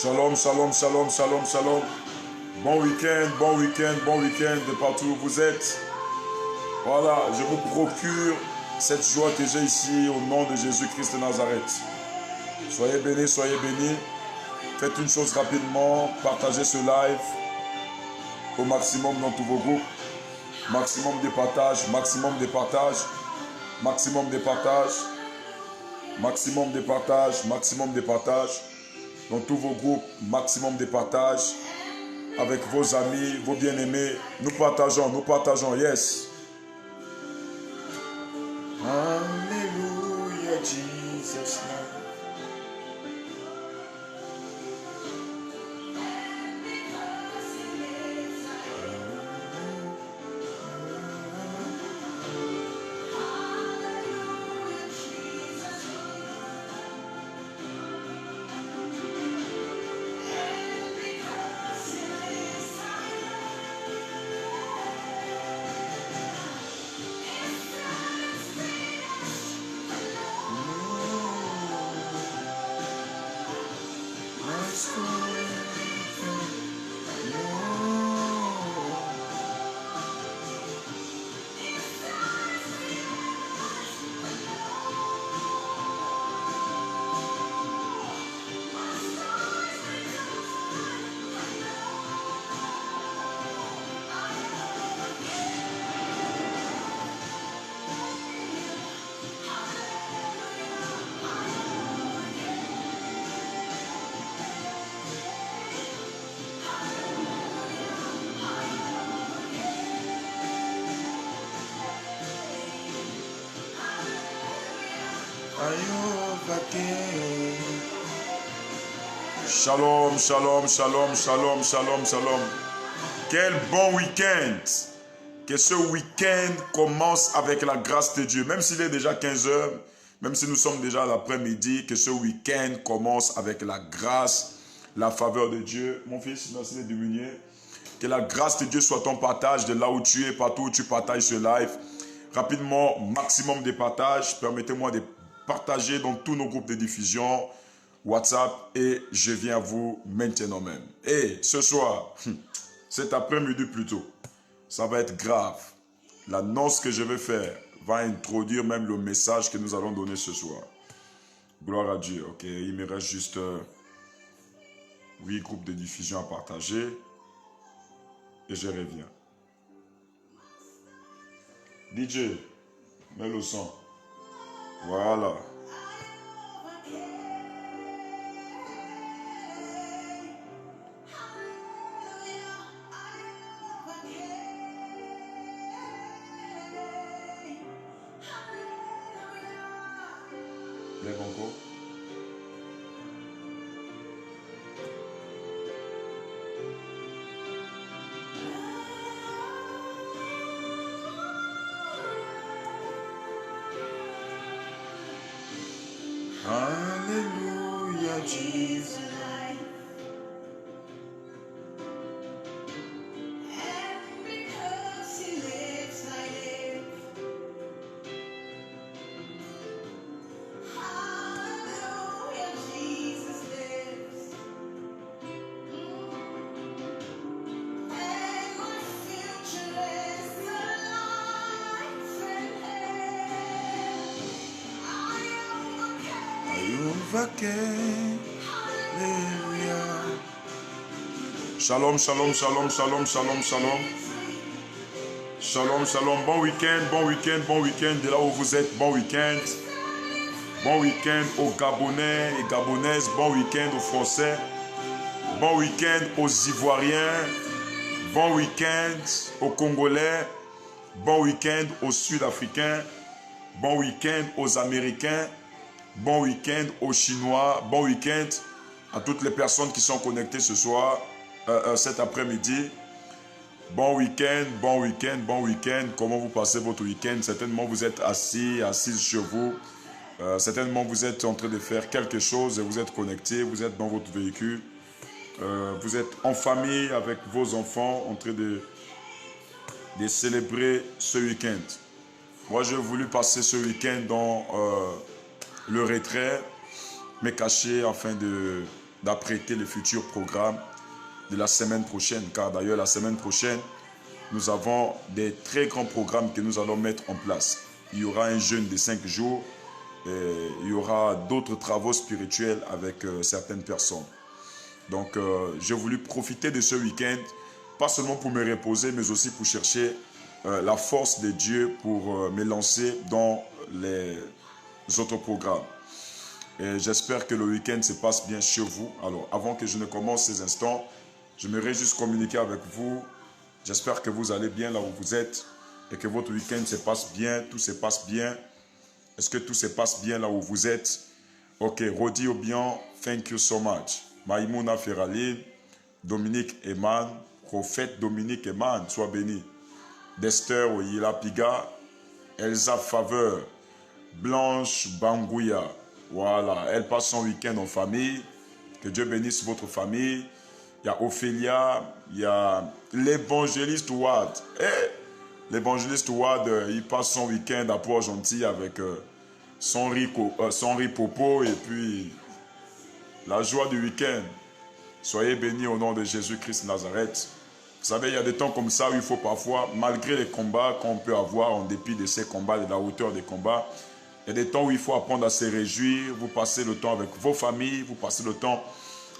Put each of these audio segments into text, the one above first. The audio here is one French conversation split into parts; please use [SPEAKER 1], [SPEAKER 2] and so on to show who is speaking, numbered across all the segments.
[SPEAKER 1] Shalom, shalom, shalom, shalom, shalom. Bon week-end, bon week-end, bon week-end de partout où vous êtes. Voilà, je vous procure cette joie que j'ai ici au nom de Jésus-Christ de Nazareth. Soyez bénis, soyez bénis. Faites une chose rapidement, partagez ce live au maximum dans tous vos groupes. Maximum de partage, maximum de partage, maximum de partage, maximum de partage, maximum de partage. Dans tous vos groupes, maximum de partage. Avec vos amis, vos bien-aimés. Nous partageons, yes. Alléluia, Jesus. Shalom, shalom, shalom, shalom, shalom, shalom. Quel bon week-end. Que ce week-end commence avec la grâce de Dieu. Même s'il est déjà 15 heures, même si nous sommes déjà à l'après-midi, que ce week-end commence avec la grâce, la faveur de Dieu. Mon fils, merci de diminuer. Que la grâce de Dieu soit ton partage de là où tu es, partout où tu partages ce live. Rapidement, maximum de partage. Permettez-moi de partager dans tous nos groupes de diffusion, WhatsApp, et je viens à vous maintenant même. Et ce soir, cet après-midi plutôt, ça va être grave. L'annonce que je vais faire va introduire même le message que nous allons donner ce soir. Gloire à Dieu. Ok, il me reste juste 8 groupes de diffusion à partager. Et je reviens. DJ, mets le son. Voilà. Lève encore. Alléluia, Jesus. Shalom, shalom, shalom, shalom, shalom, shalom. Shalom, shalom. Bon week-end, bon week-end, bon week-end. De là où vous êtes, bon week-end. Bon week-end aux Gabonais et Gabonaises. Bon week-end aux Français. Bon week-end aux Ivoiriens. Bon week-end aux Congolais. Bon week-end aux Sud-Africains. Bon week-end aux Américains. Bon week-end aux Chinois. Bon week-end à toutes les personnes qui sont connectées ce soir, cet après-midi. Bon week-end, bon week-end, bon week-end. Comment vous passez votre week-end? Certainement vous êtes assises chez vous. Certainement vous êtes en train de faire quelque chose et vous êtes connectés. Vous êtes dans votre véhicule. Vous êtes en famille avec vos enfants en train de célébrer ce week-end. Moi, j'ai voulu passer ce week-end dans le retrait, me cacher afin d'apprêter le futur programme de la semaine prochaine. Car d'ailleurs, la semaine prochaine, nous avons des très grands programmes que nous allons mettre en place. Il y aura un jeûne de 5 jours. Et il y aura d'autres travaux spirituels avec certaines personnes. Donc, j'ai voulu profiter de ce week-end, pas seulement pour me reposer, mais aussi pour chercher la force de Dieu pour me lancer dans les autres programmes. Et j'espère que le week-end se passe bien chez vous. Alors, avant que je ne commence ces instants, j'aimerais juste communiquer avec vous. J'espère que vous allez bien là où vous êtes et que votre week-end se passe bien, tout se passe bien. Est-ce que tout se passe bien là où vous êtes? Ok, Rodi Obian, thank you so much. Maïmouna Ferraline, Dominique Eman, Prophète Dominique Eman, sois béni. Dester Oyila Piga, Elsa Faveur, Blanche Bangouya. Voilà, elle passe son week-end en famille. Que Dieu bénisse votre famille. Il y a Ophélia, il y a l'évangéliste Wad. L'évangéliste Wad, il passe son week-end à Port-Gentil avec son riz popo et puis la joie du week-end. Soyez bénis au nom de Jésus-Christ Nazareth. Vous savez, il y a des temps comme ça où il faut parfois, malgré les combats qu'on peut avoir, en dépit de ces combats, de la hauteur des combats, il y a des temps où il faut apprendre à se réjouir. Vous passez le temps avec vos familles, vous passez le temps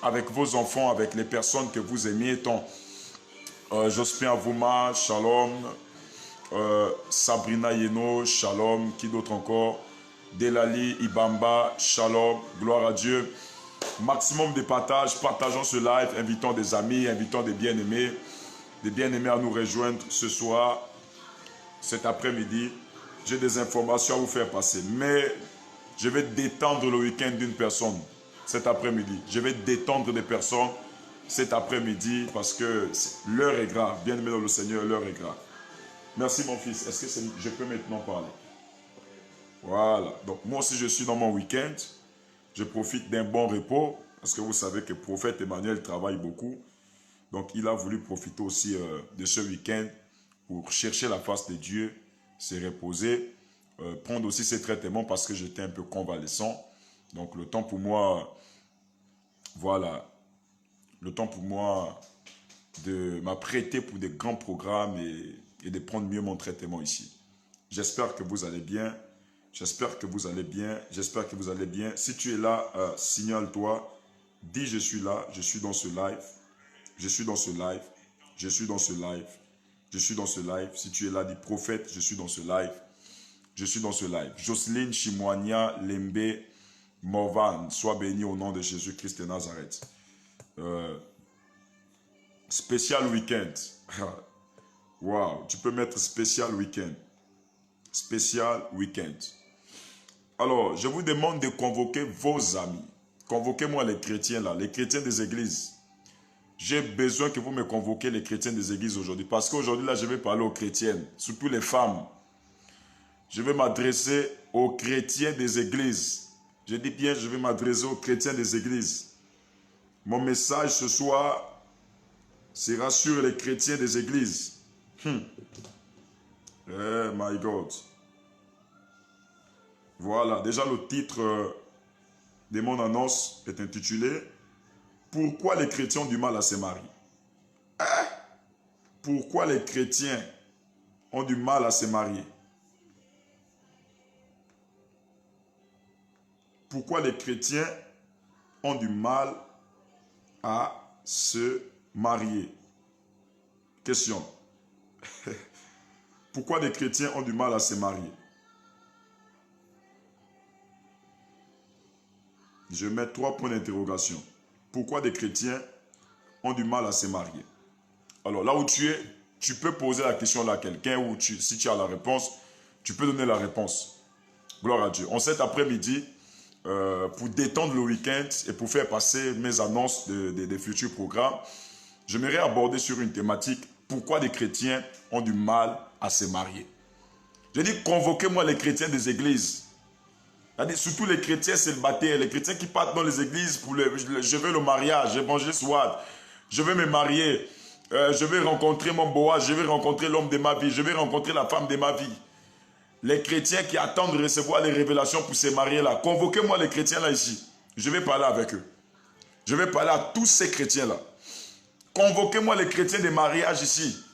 [SPEAKER 1] avec vos enfants, avec les personnes que vous aimiez tant. Jospin Avouma, Shalom. Sabrina Yeno, Shalom. Qui d'autre encore? Delali Ibamba, Shalom. Gloire à Dieu. Maximum de partage. Partageons ce live. Invitons des amis, invitons des bien-aimés. Des bien-aimés à nous rejoindre ce soir, cet après-midi. J'ai des informations à vous faire passer. Mais je vais détendre le week-end d'une personne cet après-midi. Je vais détendre des personnes cet après-midi parce que l'heure est grave. Bien-aimé dans le Seigneur, l'heure est grave. Merci mon fils. Est-ce que je peux maintenant parler? Voilà. Donc moi aussi je suis dans mon week-end. Je profite d'un bon repos parce que vous savez que le prophète Emmanuel travaille beaucoup. Donc il a voulu profiter aussi de ce week-end pour chercher la face de Dieu, se reposer, prendre aussi ses traitements parce que j'étais un peu convalescent. Donc le temps pour moi, voilà, le temps pour moi de m'apprêter pour des grands programmes et de prendre mieux mon traitement ici. J'espère que vous allez bien. J'espère que vous allez bien. J'espère que vous allez bien. Si tu es là, signale-toi. Dis je suis là. Je suis dans ce live. Je suis dans ce live. Je suis dans ce live. Je suis dans ce live. Si tu es là, dis prophète, je suis dans ce live. Je suis dans ce live. Jocelyne Chimoania Lembe Morvan. Sois béni au nom de Jésus-Christ de Nazareth. Spécial week-end. Wow, tu peux mettre spécial week-end. Spécial week-end. Alors, je vous demande de convoquer vos amis. Convoquez-moi les chrétiens là, les chrétiens des églises. J'ai besoin que vous me convoquez les chrétiens des églises aujourd'hui. Parce qu'aujourd'hui là, je vais parler aux chrétiennes, surtout les femmes. Je vais m'adresser aux chrétiens des églises. Je dis bien, je vais m'adresser aux chrétiens des églises. Mon message ce soir sera sur les chrétiens des églises. Oh my God. Voilà, déjà le titre de mon annonce est intitulé « Pourquoi les chrétiens ont du mal à se marier ?» Pourquoi les chrétiens ont du mal à se marier? Pourquoi les chrétiens ont du mal à se marier? Question. Pourquoi les chrétiens ont du mal à se marier? Je mets 3 points d'interrogation. Pourquoi des chrétiens ont du mal à se marier? Alors là où tu es, tu peux poser la question à quelqu'un ou si tu as la réponse, tu peux donner la réponse. Gloire à Dieu. En cet après-midi, pour détendre le week-end et pour faire passer mes annonces des futurs programmes, j'aimerais aborder sur une thématique. Pourquoi des chrétiens ont du mal à se marier? Je dis, convoquez-moi les chrétiens des églises. Surtout les chrétiens célibataires, les chrétiens qui partent dans les églises pour je veux le mariage, évangéliste Wad, je veux me marier, je vais rencontrer mon Boaz, je vais rencontrer l'homme de ma vie, je vais rencontrer la femme de ma vie. Les chrétiens qui attendent de recevoir les révélations pour se marier là, convoquez-moi les chrétiens là ici, je vais parler avec eux. Je vais parler à tous ces chrétiens-là. Convoquez-moi les chrétiens des mariages ici.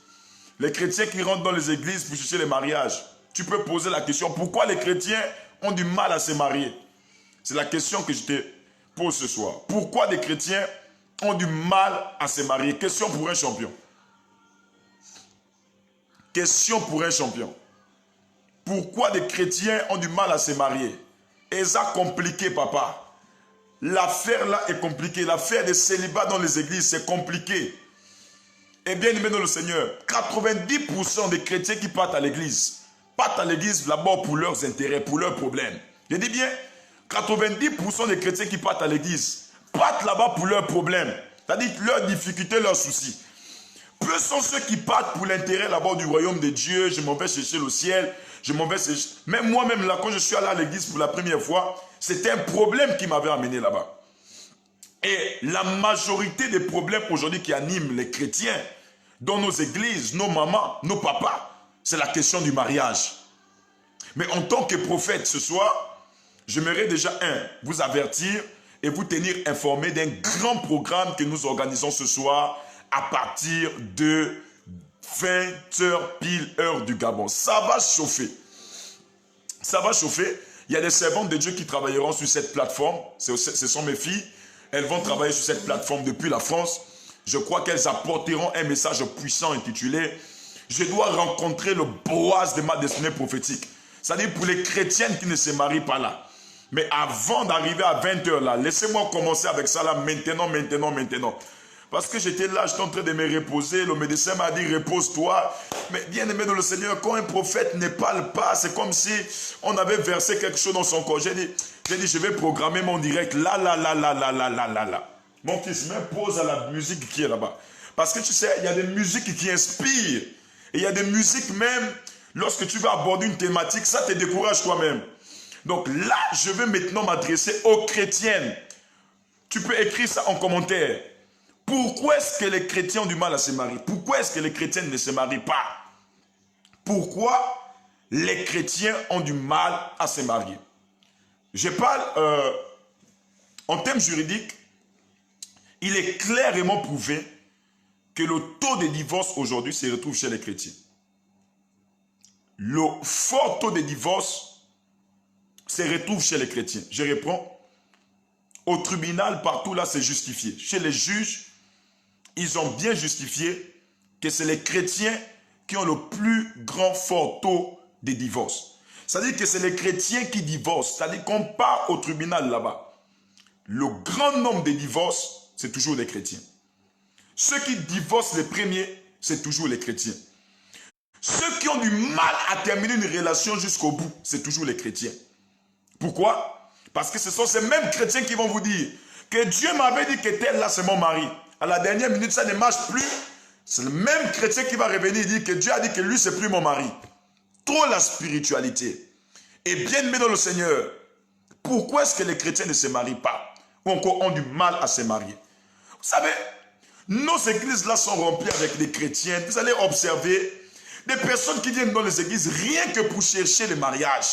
[SPEAKER 1] Les chrétiens qui rentrent dans les églises pour chercher les mariages. Tu peux poser la question, pourquoi les chrétiens ont du mal à se marier? C'est la question que je te pose ce soir. Pourquoi des chrétiens ont du mal à se marier? Question pour un champion. Question pour un champion. Pourquoi des chrétiens ont du mal à se marier? Et ça compliqué, papa. L'affaire là est compliquée. L'affaire des célibats dans les églises, c'est compliqué. Et bien aimé dans le Seigneur, 90% des chrétiens qui partent à l'église d'abord pour leurs intérêts, pour leurs problèmes. Je dis bien, 90% des chrétiens qui partent à l'église partent là-bas pour leurs problèmes. C'est-à-dire leurs difficultés, leurs soucis. Peu sont ceux qui partent pour l'intérêt là-bas du royaume de Dieu. Je m'en vais chercher le ciel. Je m'en vais chercher... Même moi-même là, quand je suis allé à l'église pour la première fois, c'était un problème qui m'avait amené là-bas. Et la majorité des problèmes aujourd'hui qui animent les chrétiens dans nos églises, nos mamans, nos papas, c'est la question du mariage. Mais en tant que prophète ce soir, j'aimerais déjà vous avertir et vous tenir informé d'un grand programme que nous organisons ce soir à partir de 20h pile heure du Gabon. Ça va chauffer. Ça va chauffer. Il y a des servantes de Dieu qui travailleront sur cette plateforme. Ce sont mes filles. Elles vont travailler sur cette plateforme depuis la France. Je crois qu'elles apporteront un message puissant intitulé « Je dois rencontrer le Boaz de ma destinée prophétique ». C'est-à-dire pour les chrétiennes qui ne se marient pas là. Mais avant d'arriver à 20h là, laissez-moi commencer avec ça là maintenant. Parce que j'étais là, j'étais en train de me reposer. Le médecin m'a dit, repose-toi. Mais bien aimé dans le Seigneur, quand un prophète ne parle pas, c'est comme si on avait versé quelque chose dans son corps. J'ai dit, je vais programmer mon direct là. Mon fils, mets pause à la musique qui est là-bas. Parce que tu sais, il y a des musiques qui inspirent. Et il y a des musiques même, lorsque tu vas aborder une thématique, ça te décourage toi-même. Donc là, je vais maintenant m'adresser aux chrétiennes. Tu peux écrire ça en commentaire. Pourquoi est-ce que les chrétiens ont du mal à se marier? Pourquoi est-ce que les chrétiennes ne se marient pas? Pourquoi les chrétiens ont du mal à se marier? Je parle en termes juridiques. Il est clairement prouvé que le taux de divorce aujourd'hui se retrouve chez les chrétiens. Le fort taux de divorce se retrouve chez les chrétiens. Je reprends. Au tribunal, partout là, c'est justifié. Chez les juges, ils ont bien justifié que c'est les chrétiens qui ont le plus grand fort taux de divorce. C'est-à-dire que c'est les chrétiens qui divorcent. C'est-à-dire qu'on part au tribunal là-bas. Le grand nombre de divorces, c'est toujours les chrétiens. Ceux qui divorcent les premiers, c'est toujours les chrétiens. Ceux qui ont du mal à terminer une relation jusqu'au bout, c'est toujours les chrétiens. Pourquoi? Parce que ce sont ces mêmes chrétiens qui vont vous dire que Dieu m'avait dit que tel là c'est mon mari. À la dernière minute, ça ne marche plus. C'est le même chrétien qui va revenir et dire que Dieu a dit que lui, c'est plus mon mari. Trop la spiritualité. Et bien aimé dans le Seigneur, pourquoi est-ce que les chrétiens ne se marient pas? Ou encore ont du mal à se marier? Vous savez, nos églises là sont remplies avec des chrétiens. Vous allez observer des personnes qui viennent dans les églises rien que pour chercher le mariage.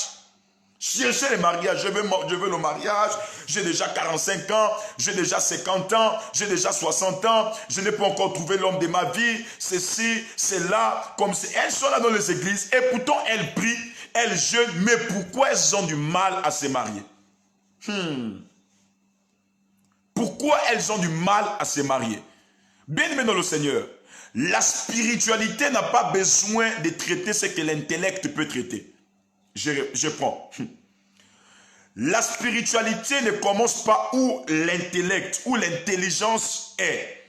[SPEAKER 1] Chercher le mariage, je veux le mariage, j'ai déjà 45 ans, j'ai déjà 50 ans, j'ai déjà 60 ans, je n'ai pas encore trouvé l'homme de ma vie, c'est ci, c'est là, comme si elles sont là dans les églises et pourtant elles prient, elles jeûnent, mais pourquoi elles ont du mal à se marier? Pourquoi elles ont du mal à se marier? Bien aimé dans le Seigneur, la spiritualité n'a pas besoin de traiter ce que l'intellect peut traiter. Je prends. La spiritualité ne commence pas où l'intellect, où l'intelligence est.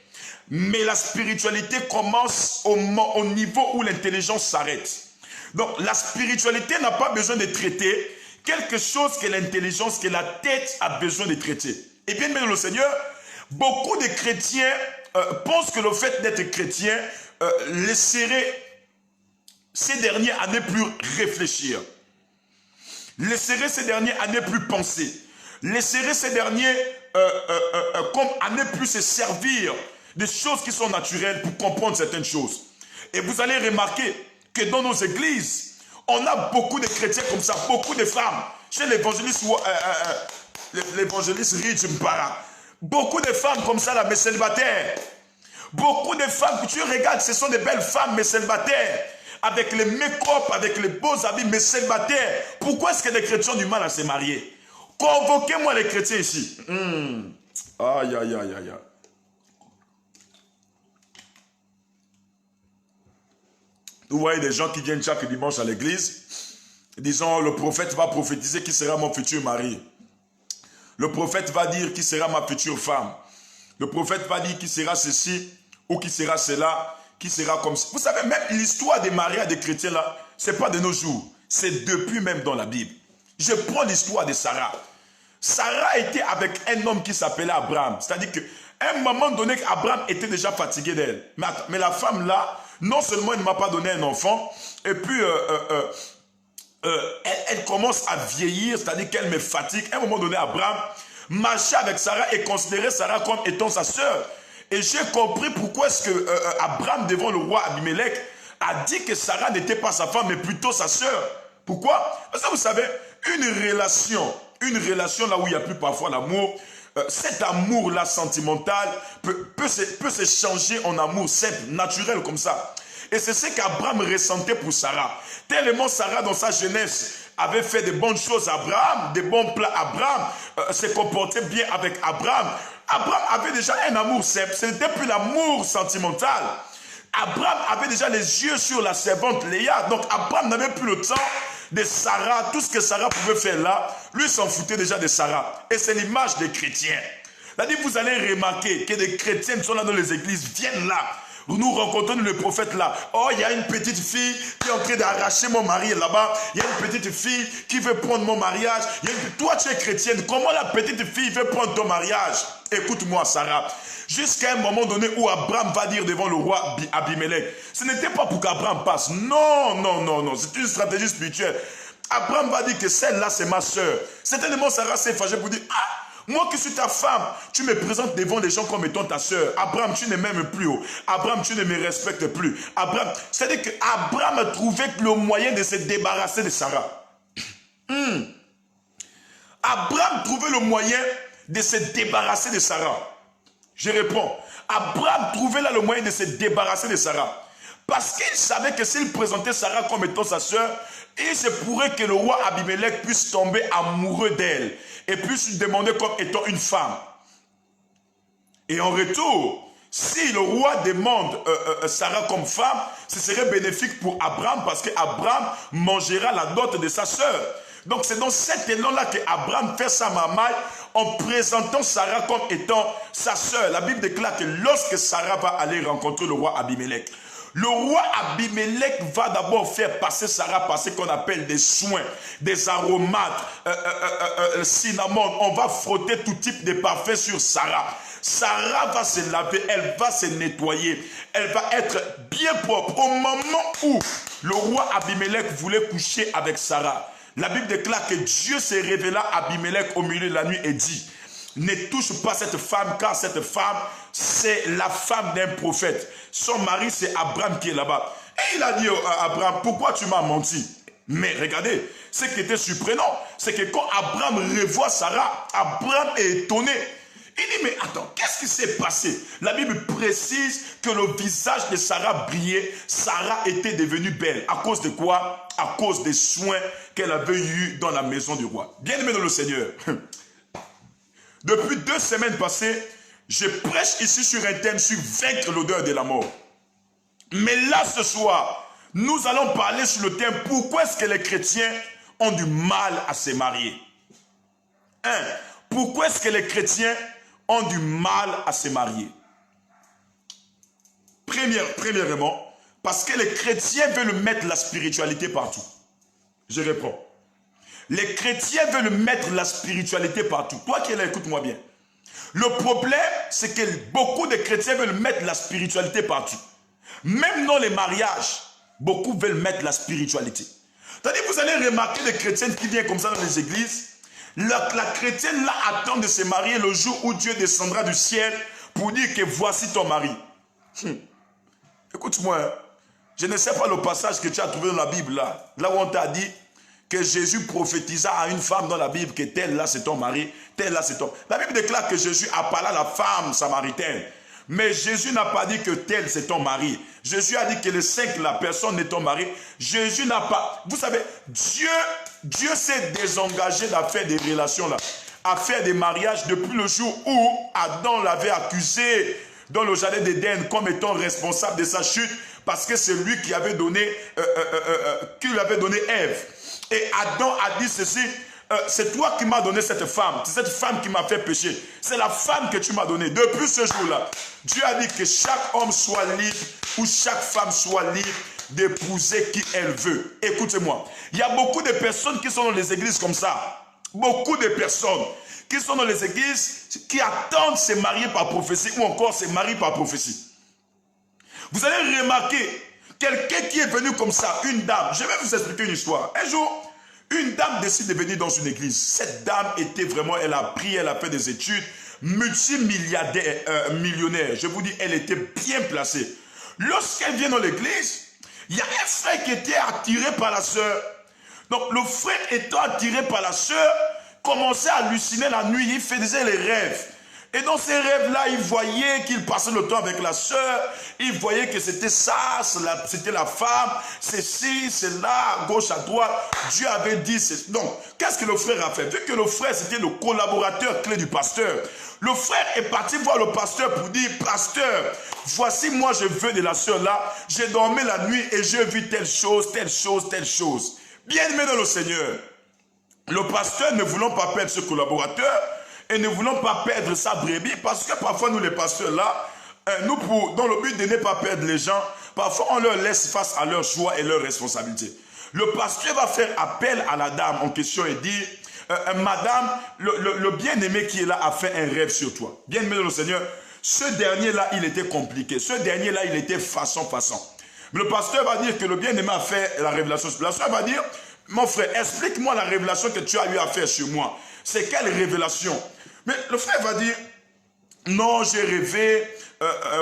[SPEAKER 1] Mais la spiritualité commence au niveau où l'intelligence s'arrête. Donc la spiritualité n'a pas besoin de traiter quelque chose que l'intelligence, que la tête a besoin de traiter. Et bien aimé dans le Seigneur, beaucoup de chrétiens pensent que le fait d'être chrétien laisserait ces derniers à ne plus réfléchir. Laisserait ces derniers à ne plus penser. Laisserait ces derniers comme à ne plus se servir des choses qui sont naturelles pour comprendre certaines choses. Et vous allez remarquer que dans nos églises, on a beaucoup de chrétiens comme ça, beaucoup de femmes. Chez l'évangéliste Rich Mpara, Beaucoup de femmes comme ça, là, mais célibataires. Beaucoup de femmes que tu regardes, ce sont des belles femmes, mais célibataires. Avec les make-up, avec les beaux habits, mais célibataires. Pourquoi est-ce que les chrétiens ont du mal à se marier? Convoquez-moi les chrétiens ici. Aïe, aïe, aïe, aïe. Vous voyez des gens qui viennent chaque dimanche à l'église. Disons, le prophète va prophétiser qui sera mon futur mari. Le prophète va dire qui sera ma future femme. Le prophète va dire qui sera ceci ou qui sera cela, qui sera comme ça. Vous savez, même l'histoire des mariages des chrétiens là, ce n'est pas de nos jours. C'est depuis même dans la Bible. Je prends l'histoire de Sarah. Sarah était avec un homme qui s'appelait Abraham. C'est-à-dire qu'à un moment donné, Abraham était déjà fatigué d'elle. Mais la femme là, non seulement elle ne m'a pas donné un enfant, et puis elle commence à vieillir, c'est-à-dire qu'elle me fatigue. À un moment donné, Abraham marchait avec Sarah et considérait Sarah comme étant sa sœur. Et j'ai compris pourquoi est-ce que Abraham, devant le roi Abimelech, a dit que Sarah n'était pas sa femme, mais plutôt sa sœur. Pourquoi? Parce que vous savez, une relation là où il n'y a plus parfois l'amour, cet amour-là sentimental peut se changer en amour simple, naturel comme ça. Et c'est ce qu'Abraham ressentait pour Sarah. Tellement Sarah, dans sa jeunesse, avait fait de bonnes choses à Abraham, de bons plats à Abraham, se comportait bien avec Abraham. Abraham avait déjà un amour simple, ce n'était plus l'amour sentimental. Abraham avait déjà les yeux sur la servante Léa, donc Abraham n'avait plus le temps de Sarah. Tout ce que Sarah pouvait faire là, lui s'en foutait déjà de Sarah. Et c'est l'image des chrétiens. C'est-à-dire, vous allez remarquer que des chrétiens qui sont là dans les églises viennent là. Nous rencontrons le prophète là. Oh, il y a une petite fille qui est en train d'arracher mon mari là-bas. Il y a une petite fille qui veut prendre mon mariage. Toi, tu es chrétienne. Comment la petite fille veut prendre ton mariage? Écoute-moi, Sarah. Jusqu'à un moment donné où Abraham va dire devant le roi Abimelech, ce n'était pas pour qu'Abraham passe. Non, non, non, non. C'est une stratégie spirituelle. Abraham va dire que celle-là, c'est ma soeur. Certainement, Sarah s'est fâchée pour dire, ah, moi qui suis ta femme, tu me présentes devant les gens comme étant ta soeur. Abraham, tu ne m'aimes plus. Oh. Abraham, tu ne me respectes plus. Abraham, c'est-à-dire qu'Abraham a trouvé le moyen de se débarrasser de Sarah. Abraham trouvait le moyen de se débarrasser de Sarah. Je réponds. Abraham trouvait là le moyen de se débarrasser de Sarah. Parce qu'il savait que s'il présentait Sarah comme étant sa soeur, il se pourrait que le roi Abimelech puisse tomber amoureux d'elle et puisse lui demander comme étant une femme. Et en retour, si le roi demande Sarah comme femme, ce serait bénéfique pour Abraham parce qu'Abraham mangera la dot de sa soeur. Donc c'est dans cet élan-là qu'Abraham fait sa mamaille en présentant Sarah comme étant sa soeur. La Bible déclare que lorsque Sarah va aller rencontrer le roi Abimelech, le roi Abimelech va d'abord faire passer Sarah par ce qu'on appelle des soins, des aromates, cinnamon. On va frotter tout type de parfum sur Sarah. Sarah va se laver, elle va se nettoyer, elle va être bien propre. Au moment où le roi Abimelech voulait coucher avec Sarah, la Bible déclare que Dieu s'est révélé à Abimelech au milieu de la nuit et dit, ne touche pas cette femme, car cette femme, c'est la femme d'un prophète. Son mari, c'est Abraham qui est là-bas. Et il a dit à Abraham, pourquoi tu m'as menti? Mais regardez, ce qui était surprenant, c'est que quand Abraham revoit Sarah, Abraham est étonné. Il dit, mais attends, qu'est-ce qui s'est passé? La Bible précise que le visage de Sarah brillait. Sarah était devenue belle. À cause de quoi? À cause des soins qu'elle avait eus dans la maison du roi. Bien-aimé dans le Seigneur, depuis 2 semaines passées, je prêche ici sur un thème sur vaincre l'odeur de la mort. Mais là, ce soir, nous allons parler sur le thème pourquoi est-ce que les chrétiens ont du mal à se marier. Pourquoi est-ce que les chrétiens ont du mal à se marier? Premièrement, parce que les chrétiens veulent mettre la spiritualité partout. Je réponds. Les chrétiens veulent mettre la spiritualité partout. Toi qui es là, écoute-moi bien. Le problème, c'est que beaucoup de chrétiens veulent mettre la spiritualité partout. Même dans les mariages, beaucoup veulent mettre la spiritualité. C'est-à-dire, vous allez remarquer des chrétiennes qui viennent comme ça dans les églises. La chrétienne là attend de se marier le jour où Dieu descendra du ciel pour dire que voici ton mari. Écoute-moi, je ne sais pas le passage que tu as trouvé dans la Bible là où on t'a dit que Jésus prophétisa à une femme dans la Bible que tel là c'est ton mari, tel là c'est ton... La Bible déclare que Jésus a parlé à la femme samaritaine. Mais Jésus n'a pas dit que tel c'est ton mari. Jésus a dit que le 5, la personne n'est ton mari. Jésus n'a pas... Vous savez, Dieu s'est désengagé d'affaire des relations là, à faire des mariages depuis le jour où Adam l'avait accusé dans le jardin d'Éden comme étant responsable de sa chute, parce que c'est lui qui avait donné, qui lui avait donné Ève. Et Adam a dit ceci, c'est toi qui m'as donné cette femme, c'est cette femme qui m'a fait pécher. C'est la femme que tu m'as donnée. Depuis ce jour-là, Dieu a dit que chaque homme soit libre ou chaque femme soit libre d'épouser qui elle veut. Écoutez-moi, il y a beaucoup de personnes qui sont dans les églises comme ça. Beaucoup de personnes qui sont dans les églises qui attendent se marier par prophétie ou encore se marier par prophétie. Vous allez remarquer, quelqu'un qui est venu comme ça, une dame, je vais vous expliquer une histoire. Un jour, une dame décide de venir dans une église. Cette dame était vraiment, elle a prié, elle a fait des études, multimilliardaire, millionnaire. Je vous dis, elle était bien placée. Lorsqu'elle vient dans l'église, il y a un frère qui était attiré par la sœur. Donc le frère étant attiré par la sœur, commençait à halluciner la nuit, il faisait les rêves. Et dans ces rêves-là, il voyait qu'il passait le temps avec la sœur, il voyait que c'était ça, c'était la femme, c'est ci, c'est là, à gauche, à droite. Dieu avait dit, donc, qu'est-ce que le frère a fait? Vu que le frère, c'était le collaborateur clé du pasteur, le frère est parti voir le pasteur pour dire, pasteur, voici moi je veux de la sœur là, j'ai dormi la nuit et j'ai vu telle chose, telle chose, telle chose. Bien-aimé dans le Seigneur, le pasteur ne voulant pas perdre ce collaborateur, et ne voulons pas perdre sa brebis, parce que parfois nous les pasteurs là, dans le but de ne pas perdre les gens, parfois on leur laisse face à leur choix et leurs responsabilités. Le pasteur va faire appel à la dame en question et dire, madame, le bien-aimé qui est là a fait un rêve sur toi. Bien-aimé dans le Seigneur, ce dernier là il était compliqué, ce dernier là il était façon. Mais le pasteur va dire que le bien-aimé a fait la révélation. Le pasteur va dire, mon frère, explique-moi la révélation que tu as eu à faire sur moi. C'est quelle révélation? Mais le frère va dire, non, j'ai rêvé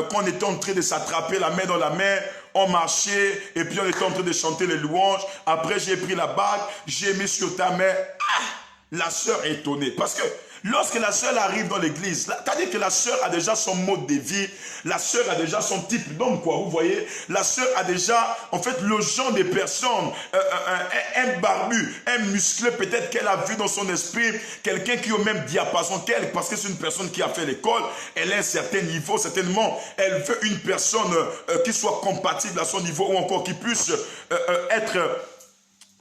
[SPEAKER 1] qu'on était en train de s'attraper la main dans la main, on marchait, et puis on était en train de chanter les louanges. Après, j'ai pris la bague, j'ai mis sur ta main. Ah, la sœur est étonnée, parce que lorsque la sœur arrive dans l'église, c'est-à-dire que la sœur a déjà son mode de vie, la sœur a déjà son type d'homme, quoi, vous voyez. La sœur a déjà, en fait, le genre de personne, un barbu, un musclé peut-être qu'elle a vu dans son esprit, quelqu'un qui est au même diapason qu'elle, parce que c'est une personne qui a fait l'école, elle a un certain niveau, certainement, elle veut une personne qui soit compatible à son niveau, ou encore qui puisse être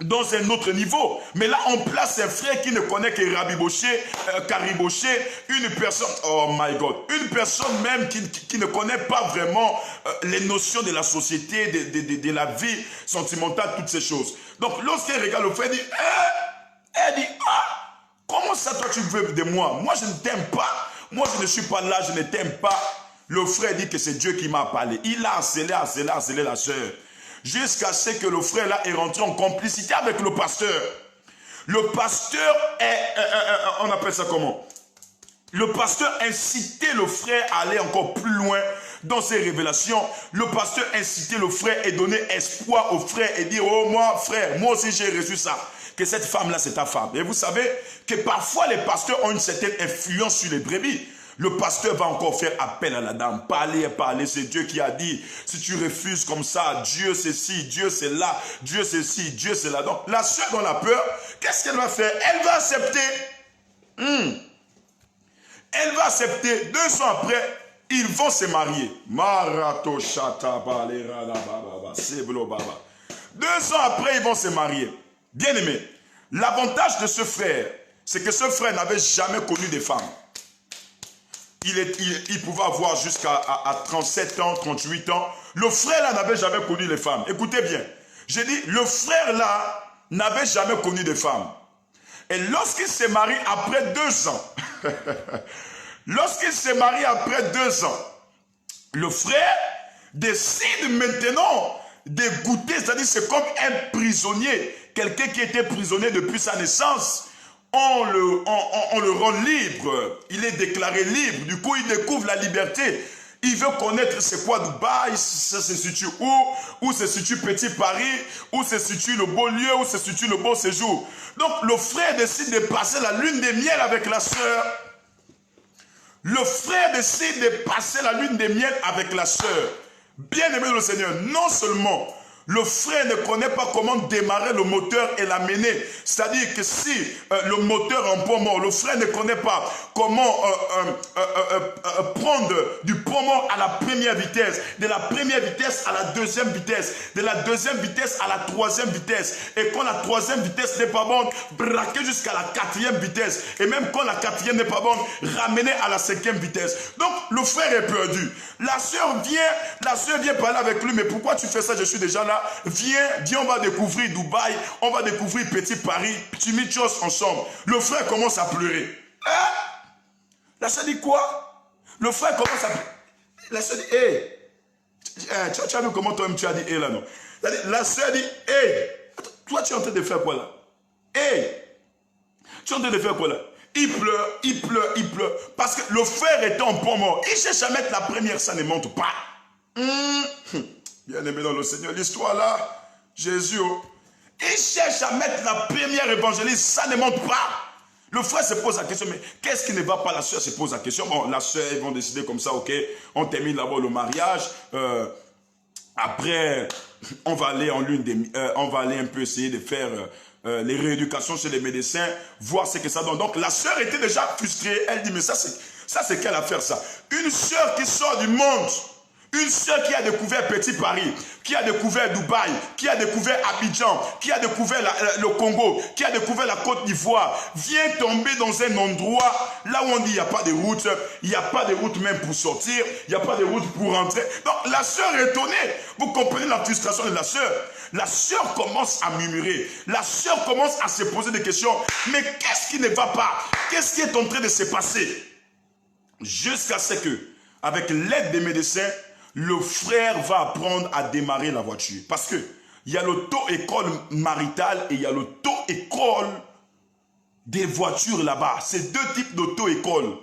[SPEAKER 1] dans un autre niveau. Mais là, on place un frère qui ne connaît que rabibocher, caribocher, une personne, oh my God, une personne même qui ne connaît pas vraiment les notions de la société, de la vie sentimentale, toutes ces choses. Donc, lorsqu'elle regarde le frère, elle dit, ah, comment ça toi tu veux de moi? Moi, je ne t'aime pas. Moi, je ne suis pas là, je ne t'aime pas. Le frère dit que c'est Dieu qui m'a parlé. Il a harcelé la sœur. Jusqu'à ce que le frère là est rentré en complicité avec le pasteur. Le pasteur on appelle ça comment? Le pasteur incitait le frère à aller encore plus loin dans ses révélations. Le pasteur incitait le frère et donnait espoir au frère et dire, oh moi frère, moi aussi j'ai reçu ça. Que cette femme là c'est ta femme. Et vous savez que parfois les pasteurs ont une certaine influence sur les brebis. Le pasteur va encore faire appel à la dame. Parler, c'est Dieu qui a dit. Si tu refuses comme ça, Dieu c'est ci, Dieu c'est là, Dieu c'est ci, Dieu c'est là. Donc la sœur dans la peur, qu'est-ce qu'elle va faire? Elle va accepter. Elle va accepter. 2 ans après, ils vont se marier. 2 ans après, ils vont se marier. Bien aimé, l'avantage de ce frère, c'est que ce frère n'avait jamais connu de femme. Il pouvait avoir jusqu'à 37 ans, 38 ans. Le frère là n'avait jamais connu les femmes. Écoutez bien. J'ai dit, le frère là n'avait jamais connu de femmes. Et lorsqu'il s'est marié après 2 ans, lorsqu'il s'est marié après 2 ans, le frère décide maintenant de goûter. C'est-à-dire c'est comme un prisonnier. Quelqu'un qui était prisonnier depuis sa naissance. On le rend libre, il est déclaré libre, du coup il découvre la liberté. Il veut connaître c'est quoi Dubaï, ça se situe où se situe Petit Paris, où se situe le beau lieu, où se situe le beau séjour. Donc le frère décide de passer la lune de miel avec la sœur. Le frère décide de passer la lune de miel avec la sœur. Bien-aimé le Seigneur, non seulement le frère ne connaît pas comment démarrer le moteur et l'amener. C'est-à-dire que si le moteur est en point mort, le frère ne connaît pas comment prendre du point mort à la première vitesse, de la première vitesse à la deuxième vitesse, de la deuxième vitesse à la troisième vitesse. Et quand la troisième vitesse n'est pas bonne, braquer jusqu'à la quatrième vitesse. Et même quand la quatrième n'est pas bonne, ramener à la cinquième vitesse. Donc le frère est perdu. La sœur vient parler avec lui. Mais pourquoi tu fais ça? Je suis déjà là. Viens, on va découvrir Dubaï, on va découvrir Petit Paris, tu mets choses ensemble. Le frère commence à pleurer. Hein? La sœur dit quoi? Le frère commence à pleurer. La sœur dit, hey. Tu as vu comment toi-même tu as dit, hey là, non? La sœur dit, hey, toi tu es en train de faire quoi là? Hey, tu es en train de faire quoi là? Il pleure. Parce que le frère était en point mort. Il cherche à mettre la première, ça ne monte pas. Bien-aimé dans le Seigneur, l'histoire là, Jésus, il cherche à mettre la première évangéliste, ça ne monte pas. Le frère se pose la question, mais qu'est-ce qui ne va pas? La soeur se pose la question. Bon, la soeur, ils vont décider comme ça, ok, on termine d'abord le mariage. Après, on va aller en lune on va aller un peu essayer de faire les rééducations chez les médecins, voir ce que ça donne. Donc la soeur était déjà frustrée. Elle dit, mais ça c'est quelle affaire ça? Une soeur qui sort du monde. Une sœur qui a découvert Petit Paris, qui a découvert Dubaï, qui a découvert Abidjan, qui a découvert le Congo, qui a découvert la Côte d'Ivoire, vient tomber dans un endroit là où on dit il n'y a pas de route, il n'y a pas de route même pour sortir, il n'y a pas de route pour rentrer. Donc la sœur est étonnée. Vous comprenez la frustration de la sœur? La sœur commence à murmurer. La sœur commence à se poser des questions. Mais qu'est-ce qui ne va pas? Qu'est-ce qui est en train de se passer? Jusqu'à ce que, avec l'aide des médecins, le frère va apprendre à démarrer la voiture. Parce que il y a l'auto-école maritale et il y a l'auto-école des voitures là-bas. C'est deux types d'auto-école.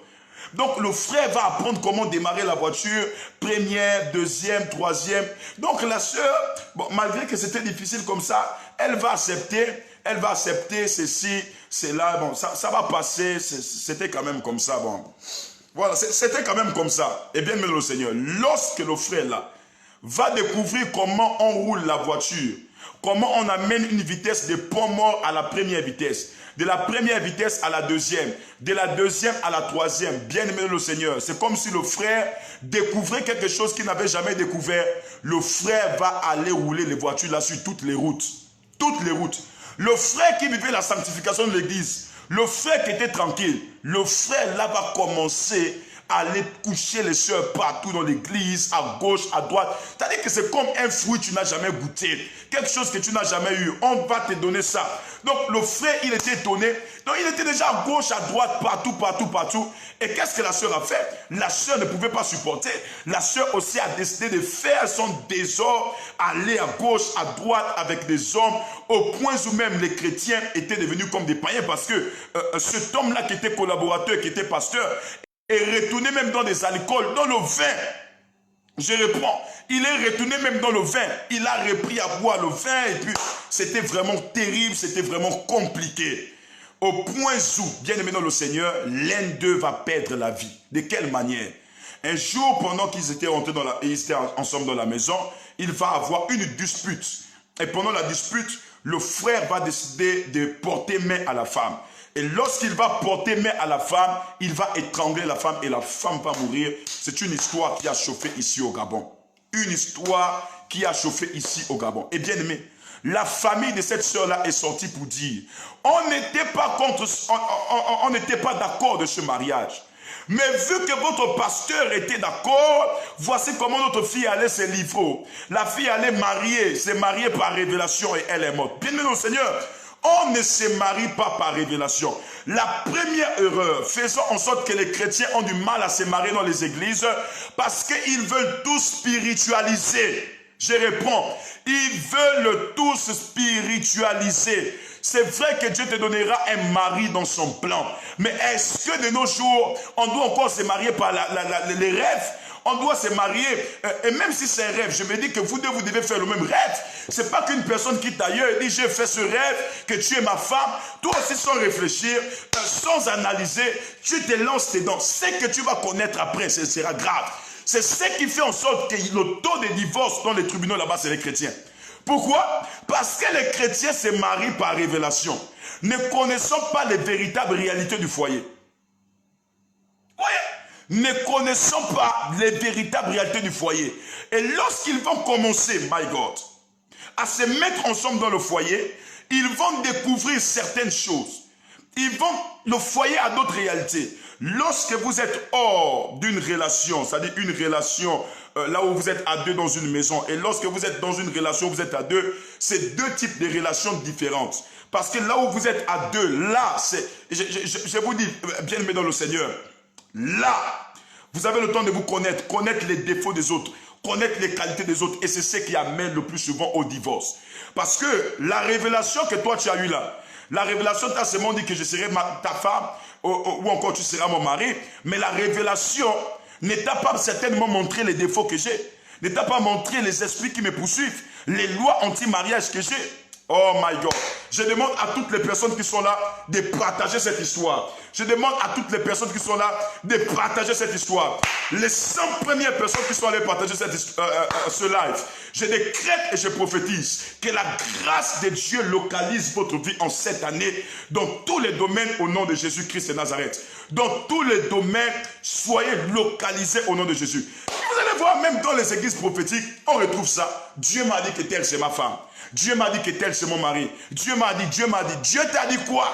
[SPEAKER 1] Donc le frère va apprendre comment démarrer la voiture, première, deuxième, troisième. Donc la sœur, bon, malgré que c'était difficile comme ça, elle va accepter ceci, cela. Bon, ça va passer, c'était quand même comme ça. Bon. Voilà, c'était quand même comme ça. Et bien, le Seigneur, lorsque le frère là va découvrir comment on roule la voiture, comment on amène une vitesse de point mort à la première vitesse, de la première vitesse à la deuxième, de la deuxième à la troisième, bien aimé le Seigneur, c'est comme si le frère découvrait quelque chose qu'il n'avait jamais découvert. Le frère va aller rouler les voitures là sur toutes les routes. Toutes les routes. Le frère qui vivait la sanctification de l'église, le frère qui était tranquille, le frère là va commencer à aller coucher les soeurs partout dans l'église, à gauche, à droite. C'est-à-dire que c'est comme un fruit que tu n'as jamais goûté. Quelque chose que tu n'as jamais eu. On va te donner ça. Donc le frère, il était étonné. Donc il était déjà à gauche, à droite, partout. Et qu'est-ce que la sœur a fait? La sœur ne pouvait pas supporter. La sœur aussi a décidé de faire son désordre, aller à gauche, à droite avec des hommes, au point où même les chrétiens étaient devenus comme des païens parce que cet homme-là qui était collaborateur, qui était pasteur, est retourné même dans des alcools, dans le vin. Je reprends. Il est retourné même dans le vin. Il a repris à boire le vin et puis c'était vraiment terrible, c'était vraiment compliqué. Au point où, bien aimé dans le Seigneur, l'un d'eux va perdre la vie. De quelle manière? Un jour, pendant qu'ils étaient ensemble dans la maison, il va avoir une dispute. Et pendant la dispute, le frère va décider de porter main à la femme. Et lorsqu'il va porter main à la femme, il va étrangler la femme et la femme va mourir. C'est une histoire qui a chauffé ici au Gabon. Une histoire qui a chauffé ici au Gabon. Et bien aimé, la famille de cette sœur-là est sortie pour dire, on n'était pas contre, on n'était pas d'accord de ce mariage. Mais vu que votre pasteur était d'accord, voici comment notre fille allait se livrer. La fille allait se marier par révélation et elle est morte. Bien aimé, Seigneur, on ne se marie pas par révélation. La première erreur, faisons en sorte que les chrétiens ont du mal à se marier dans les églises parce qu'ils veulent tout spiritualiser. Je réponds, ils veulent tous spiritualiser. C'est vrai que Dieu te donnera un mari dans son plan. Mais est-ce que de nos jours, on doit encore se marier par les rêves? On doit se marier. Et même si c'est un rêve, je me dis que vous deux, vous devez faire le même rêve. Ce n'est pas qu'une personne quitte ailleurs et dit, j'ai fait ce rêve, que tu es ma femme. Toi aussi, sans réfléchir, sans analyser, tu te lances dedans. Ce que tu vas connaître après, ce sera grave. C'est ce qui fait en sorte que le taux de divorce dans les tribunaux là-bas, c'est les chrétiens. Pourquoi? Parce que les chrétiens se marient par révélation, ne connaissant pas les véritables réalités du foyer. Voyez, ne connaissant pas les véritables réalités du foyer. Et lorsqu'ils vont commencer, my God, à se mettre ensemble dans le foyer, ils vont découvrir certaines choses. Le foyer a d'autres réalités. Lorsque vous êtes hors d'une relation, c'est-à-dire une relation là où vous êtes à deux dans une maison, et lorsque vous êtes dans une relation où vous êtes à deux, c'est deux types de relations différentes. Parce que là où vous êtes à deux, là, je vous dis, bien aimé dans le Seigneur, là, vous avez le temps de vous connaître, connaître les défauts des autres, connaître les qualités des autres, et c'est ce qui amène le plus souvent au divorce. Parce que la révélation que toi tu as eue là, la révélation t'a seulement dit que je serai ta femme, ou encore tu seras mon mari, mais la révélation ne t'a pas certainement montré les défauts que j'ai, ne t'a pas montré les esprits qui me poursuivent, les lois anti-mariage que j'ai. Oh my God. Je demande à toutes les personnes qui sont là de partager cette histoire. Je demande à toutes les personnes qui sont là de partager cette histoire. Les 100 premières personnes qui sont allées partager ce live, je décrète et je prophétise que la grâce de Dieu localise votre vie en cette année dans tous les domaines au nom de Jésus-Christ de Nazareth. Dans tous les domaines, soyez localisés au nom de Jésus. Vous allez voir, même dans les églises prophétiques, on retrouve ça. Dieu m'a dit que telle c'est ma femme. Dieu m'a dit que tel c'est mon mari. Dieu m'a dit. Dieu t'a dit quoi?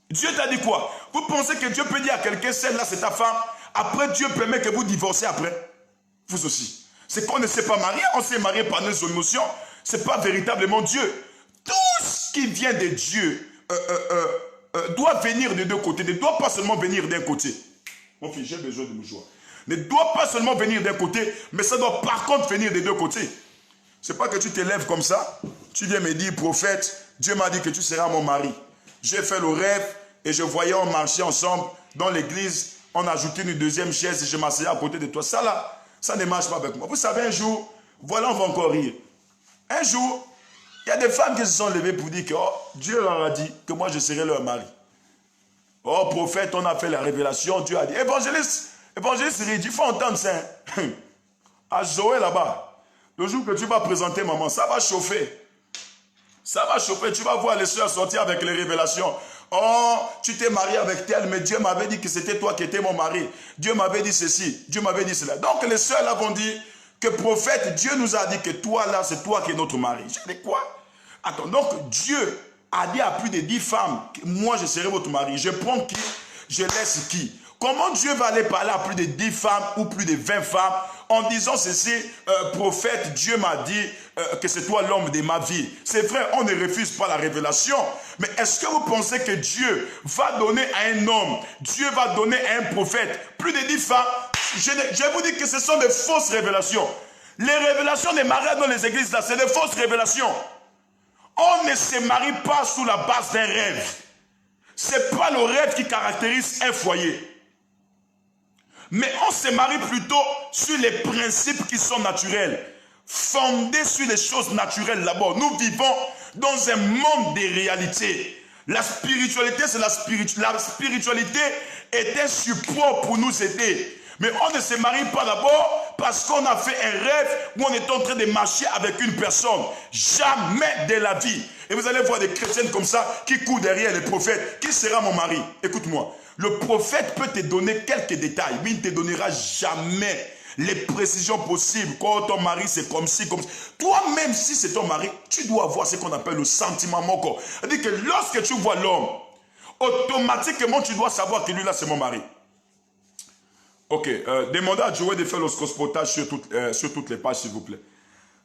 [SPEAKER 1] Dieu t'a dit quoi? Vous pensez que Dieu peut dire à quelqu'un, celle-là c'est ta femme, après Dieu permet que vous divorcez après? Vous aussi. C'est qu'on ne s'est pas marié, on s'est marié par nos émotions. Ce n'est pas véritablement Dieu. Tout ce qui vient de Dieu doit venir des deux côtés, ne doit pas seulement venir d'un côté. Mon fils, j'ai besoin de me joindre. Ne doit pas seulement venir d'un côté, mais ça doit par contre venir des deux côtés. C'est pas que tu t'élèves comme ça, tu viens me dire, prophète, Dieu m'a dit que tu seras mon mari. J'ai fait le rêve et je voyais on marchait ensemble dans l'église, on ajoutait une deuxième chaise et je m'asseyais à côté de toi. Ça là, ça ne marche pas avec moi. Vous savez, un jour, voilà, on va encore rire. Un jour, il y a des femmes qui se sont levées pour dire que oh, Dieu leur a dit que moi je serai leur mari. Oh, prophète, on a fait la révélation, Dieu a dit, évangéliste, il faut entendre ça. À Zoé là-bas. Le jour que tu vas présenter maman, ça va chauffer. Ça va chauffer. Tu vas voir les soeurs sortir avec les révélations. Oh, tu t'es marié avec tel, mais Dieu m'avait dit que c'était toi qui étais mon mari. Dieu m'avait dit ceci, Dieu m'avait dit cela. Donc les soeurs là vont dire que prophète, Dieu nous a dit que toi là, c'est toi qui es notre mari. J'ai dit quoi? Attends, donc Dieu a dit à plus de 10 femmes, moi je serai votre mari. Je prends qui? Je laisse qui? Comment Dieu va aller parler à plus de 10 femmes ou plus de 20 femmes en disant ceci, prophète, Dieu m'a dit que c'est toi l'homme de ma vie. C'est vrai, on ne refuse pas la révélation. Mais est-ce que vous pensez que Dieu va donner à un homme, Dieu va donner à un prophète plus de 10 femmes? Je vous dis que ce sont des fausses révélations. Les révélations des mariages dans les églises, là, c'est des fausses révélations. On ne se marie pas sous la base d'un rêve. Ce n'est pas le rêve qui caractérise un foyer. Mais on se marie plutôt sur les principes qui sont naturels, fondés sur les choses naturelles là-bas. Nous vivons dans un monde des réalités. La spiritualité, c'est la spiritualité est un support pour nous aider. Mais on ne se marie pas d'abord parce qu'on a fait un rêve où on est en train de marcher avec une personne. Jamais de la vie. Et vous allez voir des chrétiennes comme ça qui courent derrière les prophètes. Qui sera mon mari? Écoute-moi. Le prophète peut te donner quelques détails, mais il ne te donnera jamais les précisions possibles. Quand ton mari c'est comme ci, comme ça. Toi-même, si c'est ton mari, tu dois avoir ce qu'on appelle le sentiment mon corps. C'est-à-dire que lorsque tu vois l'homme, automatiquement tu dois savoir que lui là c'est mon mari. Ok, demandez à Joël de faire le scospotage sur toutes les pages s'il vous plaît.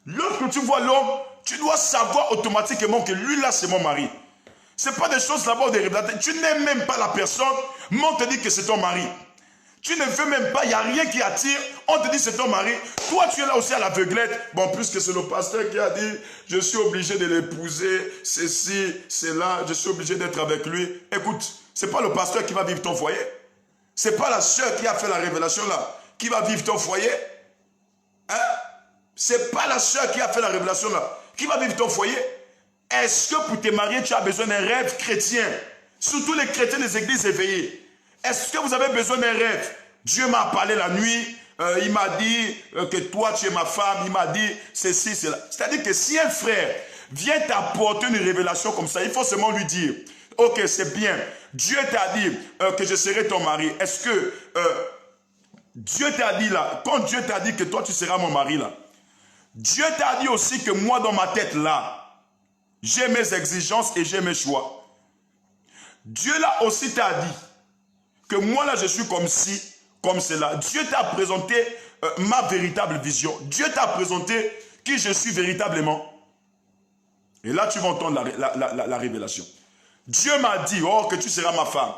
[SPEAKER 1] Lorsque tu vois l'homme, tu dois savoir automatiquement que lui là c'est mon mari. Ce n'est pas des choses d'abord de révélations. Tu n'aimes même pas la personne, mais on te dit que c'est ton mari. Tu ne veux même pas, il n'y a rien qui attire, on te dit c'est ton mari. Toi, tu es là aussi à l'aveuglette. Bon, puisque c'est le pasteur qui a dit, je suis obligé de l'épouser, ceci, cela, je suis obligé d'être avec lui. Écoute, ce n'est pas le pasteur qui va vivre ton foyer. Ce n'est pas la sœur qui a fait la révélation là, qui va vivre ton foyer. Hein? Ce n'est pas la soeur qui a fait la révélation là. Qui va vivre ton foyer? Est-ce que pour te marier, tu as besoin d'un rêve chrétien? Surtout les chrétiens des églises éveillées. Est-ce que vous avez besoin d'un rêve? Dieu m'a parlé la nuit, il m'a dit que toi tu es ma femme, il m'a dit ceci, cela. C'est-à-dire que si un frère vient t'apporter une révélation comme ça, il faut seulement lui dire, ok, c'est bien, Dieu t'a dit que je serai ton mari. Est-ce que Dieu t'a dit là, quand Dieu t'a dit que toi tu seras mon mari là, Dieu t'a dit aussi que moi dans ma tête là, j'ai mes exigences et j'ai mes choix. Dieu là aussi t'a dit que moi là je suis comme ci, comme cela. Dieu t'a présenté ma véritable vision. Dieu t'a présenté qui je suis véritablement. Et là tu vas entendre la révélation. Dieu m'a dit, oh, que tu seras ma femme.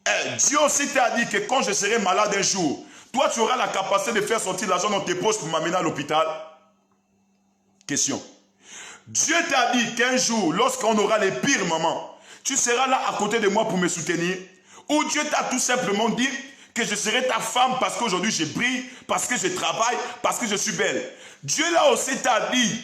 [SPEAKER 1] Et Dieu aussi t'a dit que quand je serai malade un jour, toi tu auras la capacité de faire sortir l'argent dans tes poches pour m'amener à l'hôpital. Question. Dieu t'a dit qu'un jour, lorsqu'on aura les pires moments, tu seras là à côté de moi pour me soutenir. Ou Dieu t'a tout simplement dit que je serai ta femme parce qu'aujourd'hui je brille, parce que je travaille, parce que je suis belle. Dieu là aussi t'a dit,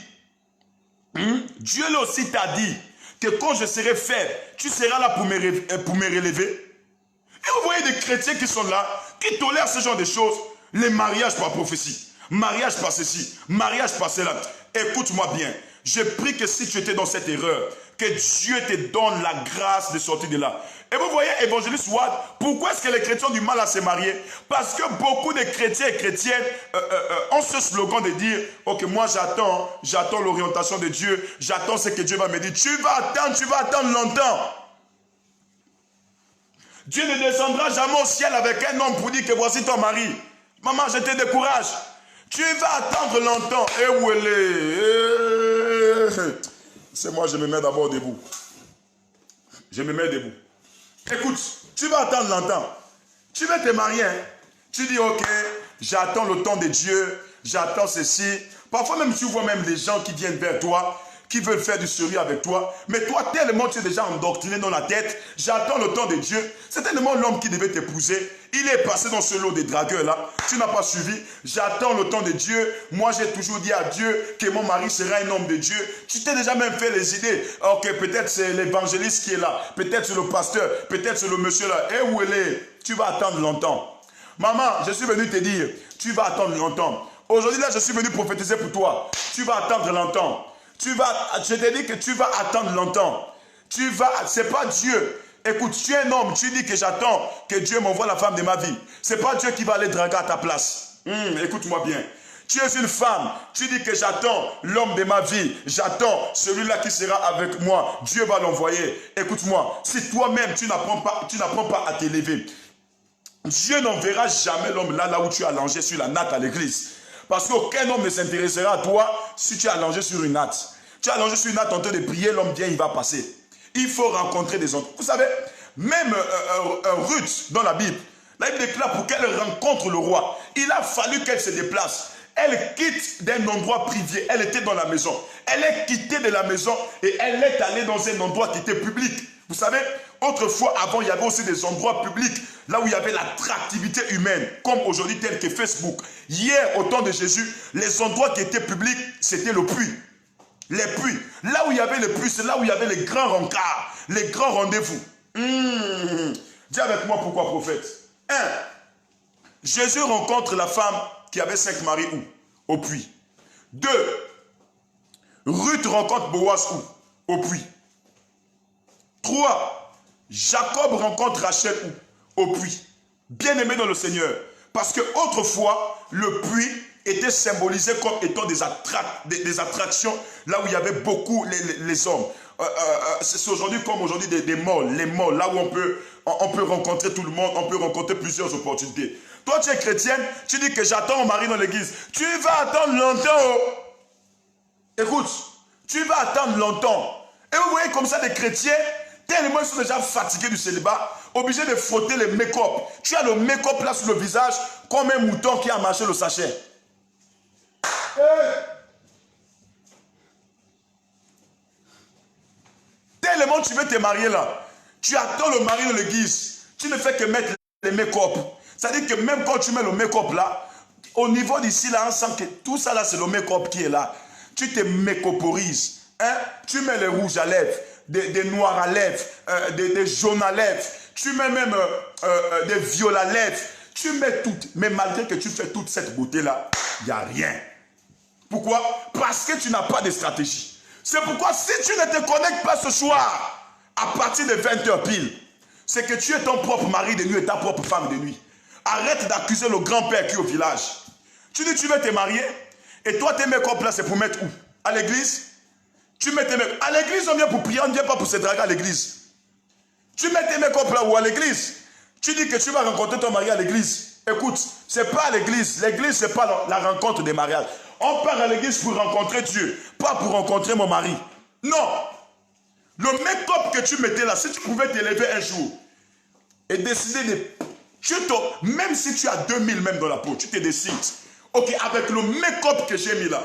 [SPEAKER 1] Dieu là aussi t'a dit que quand je serai faible, tu seras là pour me relever. Et vous voyez des chrétiens qui sont là, qui tolèrent ce genre de choses. Les mariages par prophétie, mariage par ceci, mariage par cela. Écoute-moi bien. Je prie que si tu étais dans cette erreur, que Dieu te donne la grâce de sortir de là. Et vous voyez, évangéliste Wad, pourquoi est-ce que les chrétiens ont du mal à se marier? Parce que beaucoup de chrétiens et chrétiennes ont ce slogan de dire, ok, moi j'attends l'orientation de Dieu, j'attends ce que Dieu va me dire. Tu vas attendre longtemps. Dieu ne descendra jamais au ciel avec un homme pour dire que voici ton mari. Maman, je te décourage. Tu vas attendre longtemps. Et où elle est? C'est moi, je me mets d'abord debout. Je me mets debout. Écoute, tu vas attendre longtemps. Tu vas te marier. Hein? Tu dis, ok, j'attends le temps de Dieu. J'attends ceci. Parfois même, tu vois même des gens qui viennent vers toi, qui veulent faire du sérieux avec toi. Mais toi, tellement tu es déjà endoctriné dans la tête. J'attends le temps de Dieu. C'est tellement l'homme qui devait t'épouser. Il est passé dans ce lot de dragueurs là. Tu n'as pas suivi. J'attends le temps de Dieu. Moi, j'ai toujours dit à Dieu que mon mari sera un homme de Dieu. Tu t'es déjà même fait les idées. Ok, peut-être c'est l'évangéliste qui est là. Peut-être c'est le pasteur. Peut-être c'est le monsieur là. Et où elle est? Tu vas attendre longtemps. Maman, je suis venu te dire, tu vas attendre longtemps. Aujourd'hui là, je suis venu prophétiser pour toi. Tu vas attendre longtemps. Je te dis que tu vas attendre longtemps. C'est pas Dieu. Écoute, tu es un homme, tu dis que j'attends que Dieu m'envoie la femme de ma vie. C'est pas Dieu qui va aller draguer à ta place. Écoute-moi bien. Tu es une femme, tu dis que j'attends l'homme de ma vie. J'attends celui-là qui sera avec moi. Dieu va l'envoyer. Écoute-moi, si toi-même tu n'apprends pas à t'élever, Dieu n'enverra jamais l'homme là où tu as allongé sur la natte à l'église. Parce qu'aucun homme ne s'intéressera à toi si tu es allongé sur une natte. Tu es allongé sur une natte en train de prier, l'homme vient, il va passer. Il faut rencontrer des hommes. Vous savez, même Ruth dans la Bible déclare pour qu'elle rencontre le roi. Il a fallu qu'elle se déplace. Elle quitte d'un endroit privé. Elle était dans la maison. Elle est quittée de la maison et elle est allée dans un endroit qui était public. Vous savez, autrefois, avant, il y avait aussi des endroits publics, là où il y avait l'attractivité humaine, comme aujourd'hui, tel que Facebook. Hier, au temps de Jésus, les endroits qui étaient publics, c'était le puits. Les puits. Là où il y avait les puits, c'est là où il y avait les grands rencarts, les grands rendez-vous. Dis avec moi pourquoi prophète. 1. Jésus rencontre la femme qui avait 5 maris où? Au puits. 2. Ruth rencontre Boaz où? Au puits. 3. Jacob rencontre Rachel où? Au puits. Bien aimé dans le Seigneur. Parce que autrefois, le puits était symbolisé comme étant des attractions, là où il y avait beaucoup les hommes. C'est aujourd'hui comme aujourd'hui des malls, les malls, là où on peut rencontrer tout le monde, on peut rencontrer plusieurs opportunités. Toi, tu es chrétienne, tu dis que j'attends mon mari dans l'église. Tu vas attendre longtemps. Écoute, tu vas attendre longtemps. Et vous voyez comme ça des chrétiens, tellement ils sont déjà fatigués du célibat, obligés de frotter le make-up. Tu as le make-up là sur le visage, comme un mouton qui a mâché le sachet. Tellement tu veux te marier là. Tu attends le mari de l'église. Tu ne fais que mettre les make-up. C'est-à-dire que même quand tu mets le make-up là, Au niveau d'ici, là, on sent que tout ça, là, c'est le make-up qui est là. Tu te mécoporises. Hein? Tu mets les rouges à lèvres, des noirs à lèvres, des jaunes à lèvres. Tu mets même des violets à lèvres. Tu mets tout. Mais malgré que tu fais toute cette beauté-là, il n'y a rien. Pourquoi? Parce que tu n'as pas de stratégie. C'est pourquoi si tu ne te connectes pas ce soir, à partir de 20h pile, c'est que tu es ton propre mari de nuit et ta propre femme de nuit. Arrête d'accuser le grand-père qui est au village. Tu dis tu veux te marier et toi tes make-up là c'est pour mettre où? À l'église? Tu mets tes make-up. À l'église on vient pour prier, on ne vient pas pour se draguer à l'église. Tu mets tes make-up là ou à l'église? Tu dis que tu vas rencontrer ton mari à l'église. Écoute, c'est pas à l'église. L'église c'est pas la rencontre des mariages. On part à l'église pour rencontrer Dieu, pas pour rencontrer mon mari. Non. Le make-up que tu mettais là, si tu pouvais t'élever un jour et décider de... Même si tu as 2000 même dans la peau, tu te décides. Ok, avec le make-up que j'ai mis là,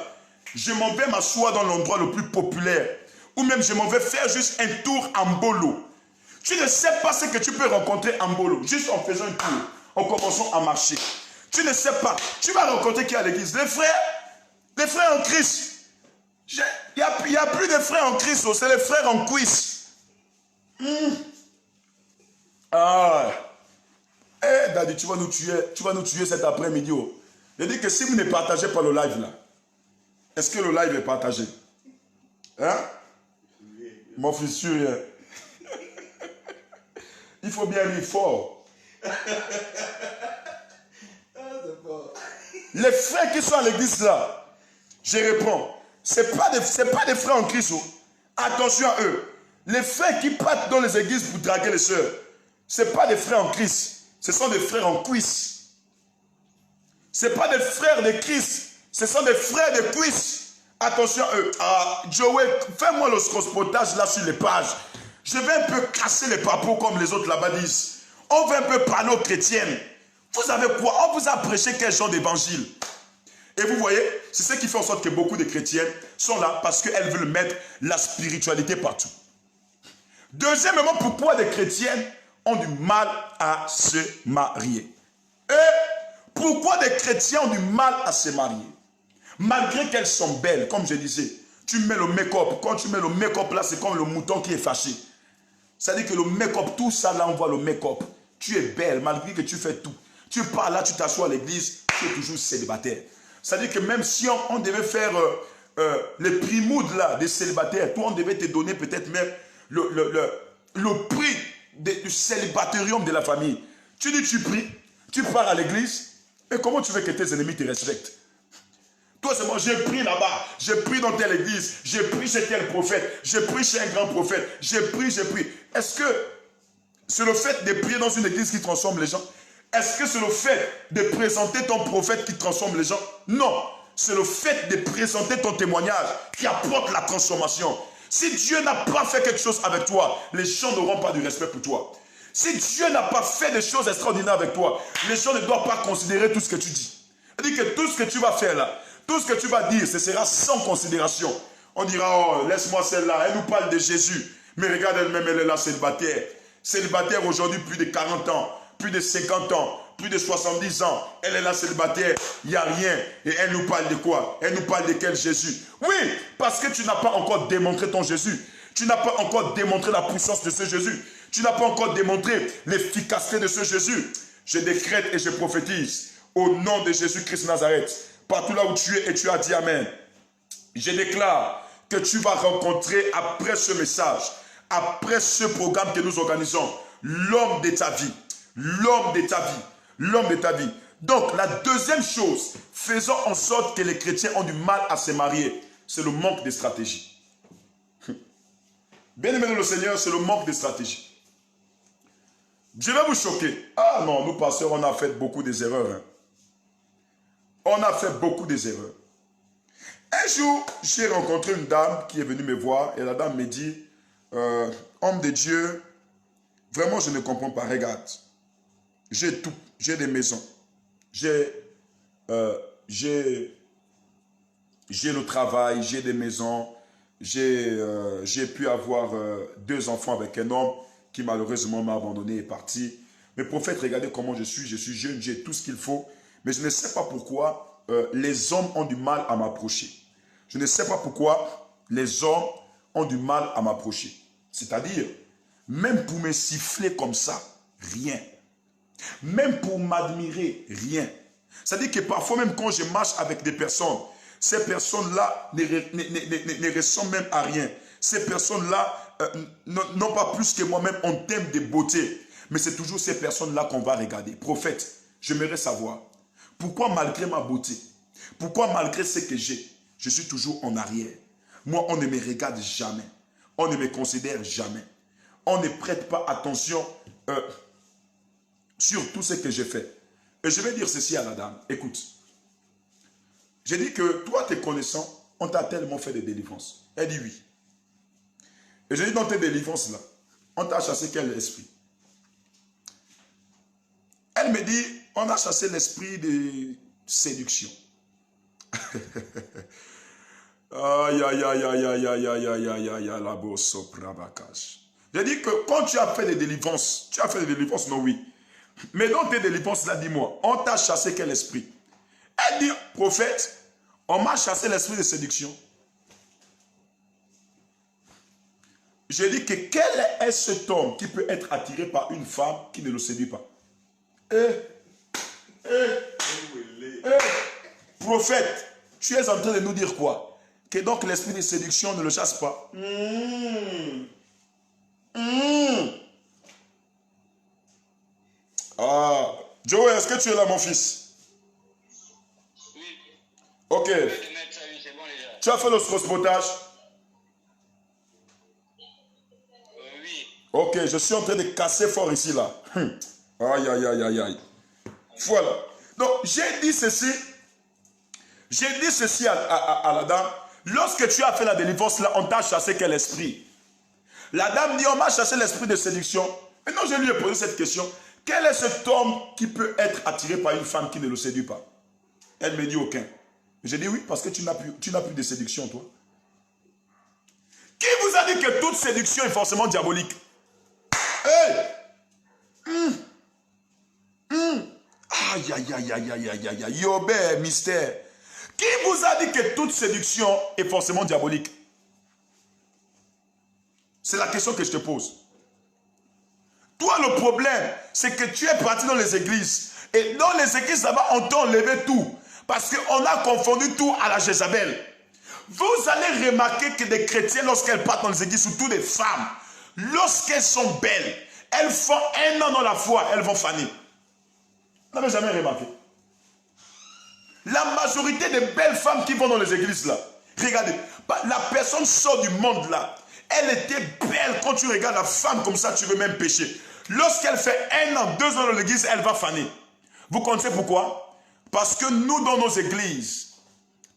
[SPEAKER 1] je m'en vais m'asseoir dans l'endroit le plus populaire. Ou même je m'en vais faire juste un tour en bolo. Tu ne sais pas ce que tu peux rencontrer en bolo, juste en faisant un tour, en commençant à marcher. Tu ne sais pas. Tu vas rencontrer qui à l'église? Les frères en Christ. Il n'y a plus de frères en Christ, c'est les frères en cuisse. Ah. Eh, Daddy, tu vas nous tuer cet après-midi. Oh. Je dis que si vous ne partagez pas le live là, est-ce que le live est partagé? Hein? Mon fils, sûr. Il faut bien rire fort. Les frères qui sont à l'église là, je réponds, ce n'est pas des frères en Christ. Oh. Attention à eux. Les frères qui partent dans les églises pour draguer les sœurs, ce n'est pas des frères en Christ. Ce sont des frères en cuisse. Ce n'est pas des frères de Christ. Ce sont des frères de cuisse. Attention à eux. Ah, Joey, fais-moi le scrospodage là sur les pages. Je vais un peu casser les papos comme les autres là-bas disent. On va un peu parler aux chrétiennes. Vous avez quoi? On vous a prêché quel genre d'évangile? Et vous voyez, c'est ce qui fait en sorte que beaucoup de chrétiennes sont là parce qu'elles veulent mettre la spiritualité partout. Deuxièmement, pourquoi des chrétiennes ont du mal à se marier? Et pourquoi des chrétiens ont du mal à se marier? Malgré qu'elles sont belles, comme je disais, tu mets le make-up. Quand tu mets le make-up là, c'est comme le mouton qui est fâché. C'est-à-dire que le make-up, tout ça là, on voit le make-up. Tu es belle, malgré que tu fais tout. Tu pars là, tu t'assois à l'église, tu es toujours célibataire. C'est-à-dire que même si on devait faire les prix mood là, des célibataires, toi on devait te donner peut-être même le prix du célibatérium de la famille. Tu dis tu pries, tu pars à l'église, et comment tu veux que tes ennemis te respectent? Toi c'est moi, j'ai pris là-bas, j'ai pris dans telle église, j'ai pris chez tel prophète, j'ai pris chez un grand prophète, j'ai pris. Est-ce que c'est le fait de prier dans une église qui transforme les gens? Est-ce que c'est le fait de présenter ton prophète qui transforme les gens? Non, c'est le fait de présenter ton témoignage qui apporte la transformation. Si Dieu n'a pas fait quelque chose avec toi, les gens n'auront pas du respect pour toi. Si Dieu n'a pas fait des choses extraordinaires avec toi, les gens ne doivent pas considérer tout ce que tu dis. C'est-à-dire que tout ce que tu vas faire là, tout ce que tu vas dire, ce sera sans considération. On dira, oh, laisse-moi celle-là, elle nous parle de Jésus. Mais regarde elle-même, elle est là célibataire. Célibataire aujourd'hui, plus de 40 ans, plus de 50 ans, plus de 70 ans. Elle est là célibataire, il n'y a rien. Et elle nous parle de quoi? Elle nous parle de quel Jésus? Oui, parce que tu n'as pas encore démontré ton Jésus. Tu n'as pas encore démontré la puissance de ce Jésus. Tu n'as pas encore démontré l'efficacité de ce Jésus. Je décrète et je prophétise au nom de Jésus-Christ Nazareth. Partout là où tu es et tu as dit Amen. Je déclare que tu vas rencontrer après ce message, après ce programme que nous organisons, l'homme de ta vie. L'homme de ta vie. L'homme de ta vie. Donc, la deuxième chose, faisons en sorte que les chrétiens ont du mal à se marier, c'est le manque de stratégie. Bien-aimé dans le Seigneur, c'est le manque de stratégie. Je vais vous choquer. Ah non, nous pasteurs, on a fait beaucoup des erreurs. Hein. On a fait beaucoup des erreurs. Un jour, j'ai rencontré une dame qui est venue me voir et la dame me dit, homme de Dieu, vraiment je ne comprends pas, regarde, j'ai tout, j'ai des maisons, j'ai le travail, j'ai des maisons, j'ai pu avoir 2 enfants avec un homme qui malheureusement m'a abandonné et est parti. Mais prophète, regardez comment je suis jeune, j'ai tout ce qu'il faut. Mais je ne sais pas pourquoi les hommes ont du mal à m'approcher. Je ne sais pas pourquoi les hommes ont du mal à m'approcher. C'est-à-dire, même pour me siffler comme ça, rien. Même pour m'admirer, rien. C'est-à-dire que parfois, même quand je marche avec des personnes, ces personnes-là ne ressemblent même à rien. Ces personnes-là n'ont pas plus que moi-même en termes de beauté. Mais c'est toujours ces personnes-là qu'on va regarder. Prophète, j'aimerais savoir, pourquoi malgré ma beauté, pourquoi malgré ce que j'ai, je suis toujours en arrière. Moi, on ne me regarde jamais. On ne me considère jamais. On ne prête pas attention sur tout ce que j'ai fait. Et je vais dire ceci à la dame. Écoute, j'ai dit que toi, tes connaissants, on t'a tellement fait des délivrances. Elle dit oui. Et j'ai dit dans tes délivrances-là, on t'a chassé quel esprit? Elle me dit, on a chassé l'esprit de séduction. Aïe, aïe, aïe, aïe, aïe, aïe, aïe, aïe, aïe, aïe, la bosse pravakash. J'ai dit que quand tu as fait des délivrances, non, oui. Mais dans tes délivrances, là, dis-moi, on t'a chassé quel esprit? Elle dit, prophète, on m'a chassé l'esprit de séduction. J'ai dit que quel est cet homme qui peut être attiré par une femme qui ne le séduit pas? Prophète, tu es en train de nous dire quoi? Que donc l'esprit de séduction ne le chasse pas. Ah, Joey, est-ce que tu es là, mon fils?
[SPEAKER 2] Oui.
[SPEAKER 1] Ok. Tu as fait le spotage?
[SPEAKER 2] Oui.
[SPEAKER 1] Ok, je suis en train de casser fort ici, là. Aïe, aïe, aïe, aïe, aïe. Voilà. Donc, j'ai dit ceci à la dame. Lorsque tu as fait la délivrance, là, on t'a chassé quel esprit? La dame dit, on m'a chassé l'esprit de séduction. Maintenant, je lui ai posé cette question. Quel est cet homme qui peut être attiré par une femme qui ne le séduit pas? Elle me dit aucun. J'ai dit oui, parce que tu n'as plus de séduction, toi. Qui vous a dit que toute séduction est forcément diabolique? Hey! Aïe, aïe, aïe, aïe, aïe, aïe, aïe, aïe, Yobé, mystère. Qui vous a dit que toute séduction est forcément diabolique? C'est la question que je te pose. Toi, le problème, c'est que tu es parti dans les églises. Et dans les églises, là-bas, on t'a enlevé tout. Parce qu'on a confondu tout à la Jézabel. Vous allez remarquer que des chrétiens, lorsqu'elles partent dans les églises, surtout des femmes, lorsqu'elles sont belles, elles font un an dans la foi, elles vont faner. Vous n'avez jamais remarqué? La majorité des belles femmes qui vont dans les églises là, regardez, la personne sort du monde là, elle était belle. Quand tu regardes la femme comme ça, tu veux même pécher. Lorsqu'elle fait 1 an, 2 ans dans l'église, elle va faner. Vous connaissez pourquoi? Parce que nous, dans nos églises,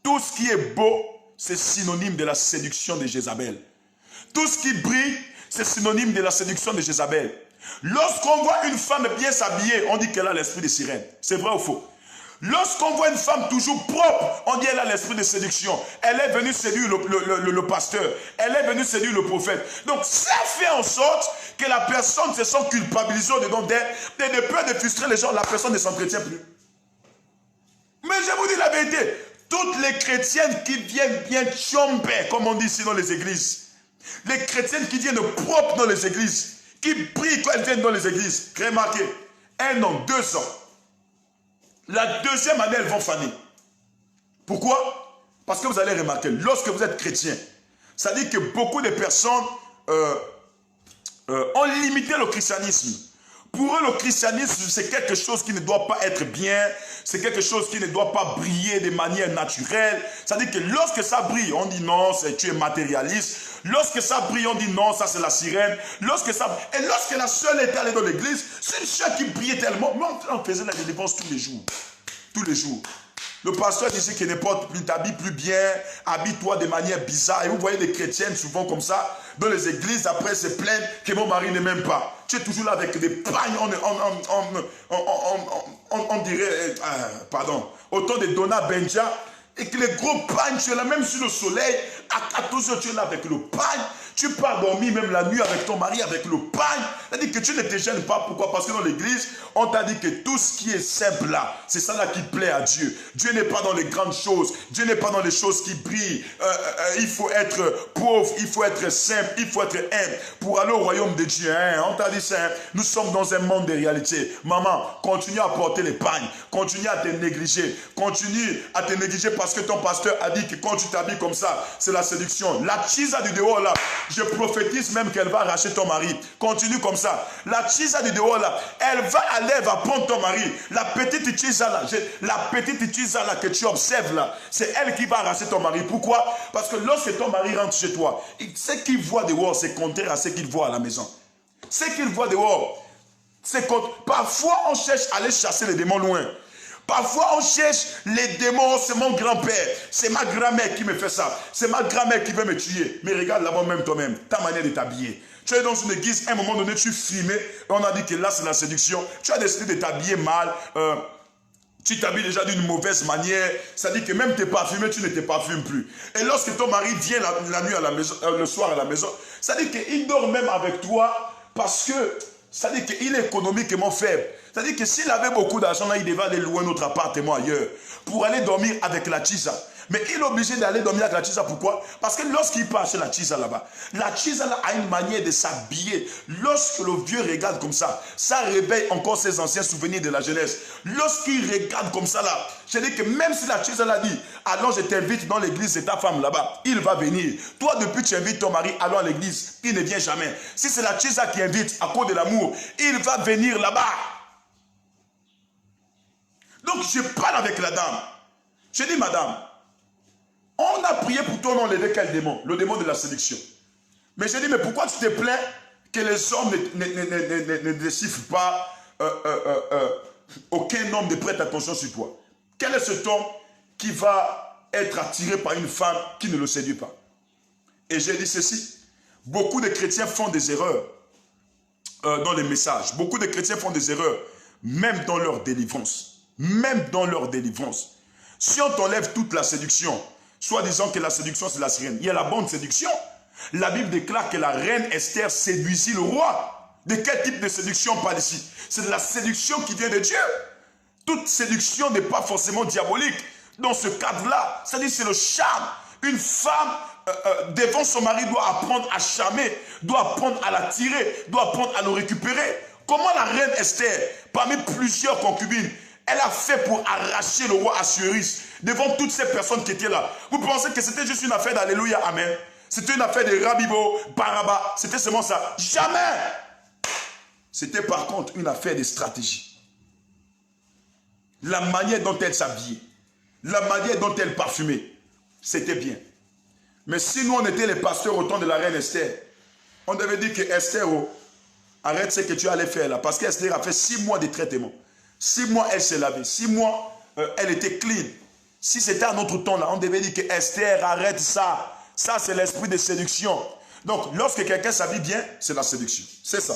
[SPEAKER 1] tout ce qui est beau, c'est synonyme de la séduction de Jézabel. Tout ce qui brille, c'est synonyme de la séduction de Jézabel. Lorsqu'on voit une femme bien s'habiller, on dit qu'elle a l'esprit de sirène. C'est vrai ou faux? Lorsqu'on voit une femme toujours propre, on dit qu'elle a l'esprit de séduction. Elle est venue séduire le pasteur. Elle est venue séduire le prophète. Donc ça fait en sorte que la personne se sent culpabilisée au-dedans d'elle. De peur de frustrer les gens, la personne ne s'entretient plus. Mais je vous dis la vérité. Toutes les chrétiennes qui viennent bien chomper, comme on dit ici dans les églises. Les chrétiennes qui viennent propres dans les églises. Qui brillent quand elles viennent dans les églises. Remarquez, 1 an, 2 ans. La deuxième année, elles vont faner. Pourquoi? Parce que vous allez remarquer, lorsque vous êtes chrétien, ça dit que beaucoup de personnes ont limité le christianisme. Pour eux, le christianisme, c'est quelque chose qui ne doit pas être bien, c'est quelque chose qui ne doit pas briller de manière naturelle. Ça dit que lorsque ça brille, on dit non, tu es matérialiste. Lorsque ça brille, on dit non, ça c'est la sirène. Et lorsque la sœur était allée dans l'église, c'est une sœur qui brillait tellement. Mais on faisait la délivrance tous les jours. Tous les jours. Le pasteur disait qu'il ne porte plus, t'habille plus bien, habille-toi de manière bizarre. Et vous voyez des chrétiennes souvent comme ça, dans les églises, après se plaignent que mon mari ne m'aime pas. Tu es toujours là avec des pagnes, on dirait, pardon, autant de Donna Benja, et que les gros pagnes, tu es là même sur le soleil, à 14 heures, tu es là avec le pagne, Tu pars dormir même la nuit avec ton mari, avec le pagne. C'est-à-dire que tu ne te gênes pas. Pourquoi? Parce que dans l'église, on t'a dit que tout ce qui est simple là, c'est ça là qui plaît à Dieu. Dieu n'est pas dans les grandes choses. Dieu n'est pas dans les choses qui brillent. Il faut être pauvre, il faut être simple, il faut être humble pour aller au royaume de Dieu. Hein? On t'a dit ça. Hein? Nous sommes dans un monde de réalité. Maman, continue à porter les pagnes. Continue à te négliger. Continue à te négliger parce que ton pasteur a dit que quand tu t'habilles comme ça, c'est la séduction. La chisa du dehors là, je prophétise même qu'elle va arracher ton mari. Continue comme ça. La chisa du dehors là, elle va aller, elle va prendre ton mari. La petite chisa là que tu observes là, c'est elle qui va arracher ton mari. Pourquoi? Parce que lorsque ton mari rentre chez toi, ce qu'il voit dehors, c'est contraire à ce qu'il voit à la maison. Ce qu'il voit dehors, c'est que parfois on cherche à aller chasser les démons loin. Parfois on cherche les démons, c'est mon grand-père, c'est ma grand-mère qui me fait ça, c'est ma grand-mère qui veut me tuer. Mais regarde là-bas même toi-même, ta manière de t'habiller. Tu es dans une église, à un moment donné tu filmais, et on a dit que là c'est la séduction. Tu as décidé de t'habiller mal, tu t'habilles déjà d'une mauvaise manière, ça dit que même t'es parfumé, tu ne te parfumes plus. Et lorsque ton mari vient la nuit à la maison, le soir à la maison, ça dit qu'il dort même avec toi parce que ça dit qu'il est économiquement faible. C'est-à-dire que s'il avait beaucoup d'argent, là, il devait aller louer notre appartement ailleurs pour aller dormir avec la chisa. Mais il est obligé d'aller dormir avec la chisa. Pourquoi? Parce que lorsqu'il part chez la chisa là-bas, la chisa là a une manière de s'habiller. Lorsque le vieux regarde comme ça réveille encore ses anciens souvenirs de la jeunesse. Lorsqu'il regarde comme ça là, je dis que même si la chisa l'a dit, allons je t'invite dans l'église de ta femme là-bas, il va venir. Toi depuis tu invites ton mari, allons à l'église, il ne vient jamais. Si c'est la chisa qui invite à cause de l'amour, il va venir là-bas. Donc je parle avec la dame. Je dis, madame, on a prié pour ton nom, lever quel démon? Le démon de la séduction. Mais je dis, mais pourquoi tu te plains que les hommes ne déchiffrent pas, aucun homme ne prête attention sur toi? Quel est cet homme qui va être attiré par une femme qui ne le séduit pas? Et j'ai dit ceci, beaucoup de chrétiens font des erreurs dans les messages. Beaucoup de chrétiens font des erreurs, même dans leur délivrance. Même dans leur délivrance. Si on t'enlève toute la séduction, soit disant que la séduction c'est la sirène, il y a la bonne séduction. La Bible déclare que la reine Esther séduisit le roi. De quel type de séduction on parle ici? C'est de la séduction qui vient de Dieu. Toute séduction n'est pas forcément diabolique. Dans ce cadre-là, c'est-à-dire c'est le charme. Une femme devant son mari doit apprendre à charmer, doit apprendre à l'attirer, doit apprendre à le récupérer. Comment la reine Esther, parmi plusieurs concubines, elle a fait pour arracher le roi Assuérus devant toutes ces personnes qui étaient là? Vous pensez que c'était juste une affaire d'Alléluia, Amen? C'était une affaire de Rabibo, Baraba, c'était seulement ça? Jamais! C'était par contre une affaire de stratégie. La manière dont elle s'habillait, la manière dont elle parfumait, c'était bien. Mais si nous on était les pasteurs au temps de la reine Esther, on devait dire que Esther, oh, arrête ce que tu allais faire là, parce qu'Esther a fait 6 mois de traitement. 6 mois, elle s'est lavée. 6 mois, elle était clean. Si c'était à notre temps là, on devait dire que Esther, arrête ça. Ça, c'est l'esprit de séduction. Donc, lorsque quelqu'un s'habille bien, c'est la séduction. C'est ça.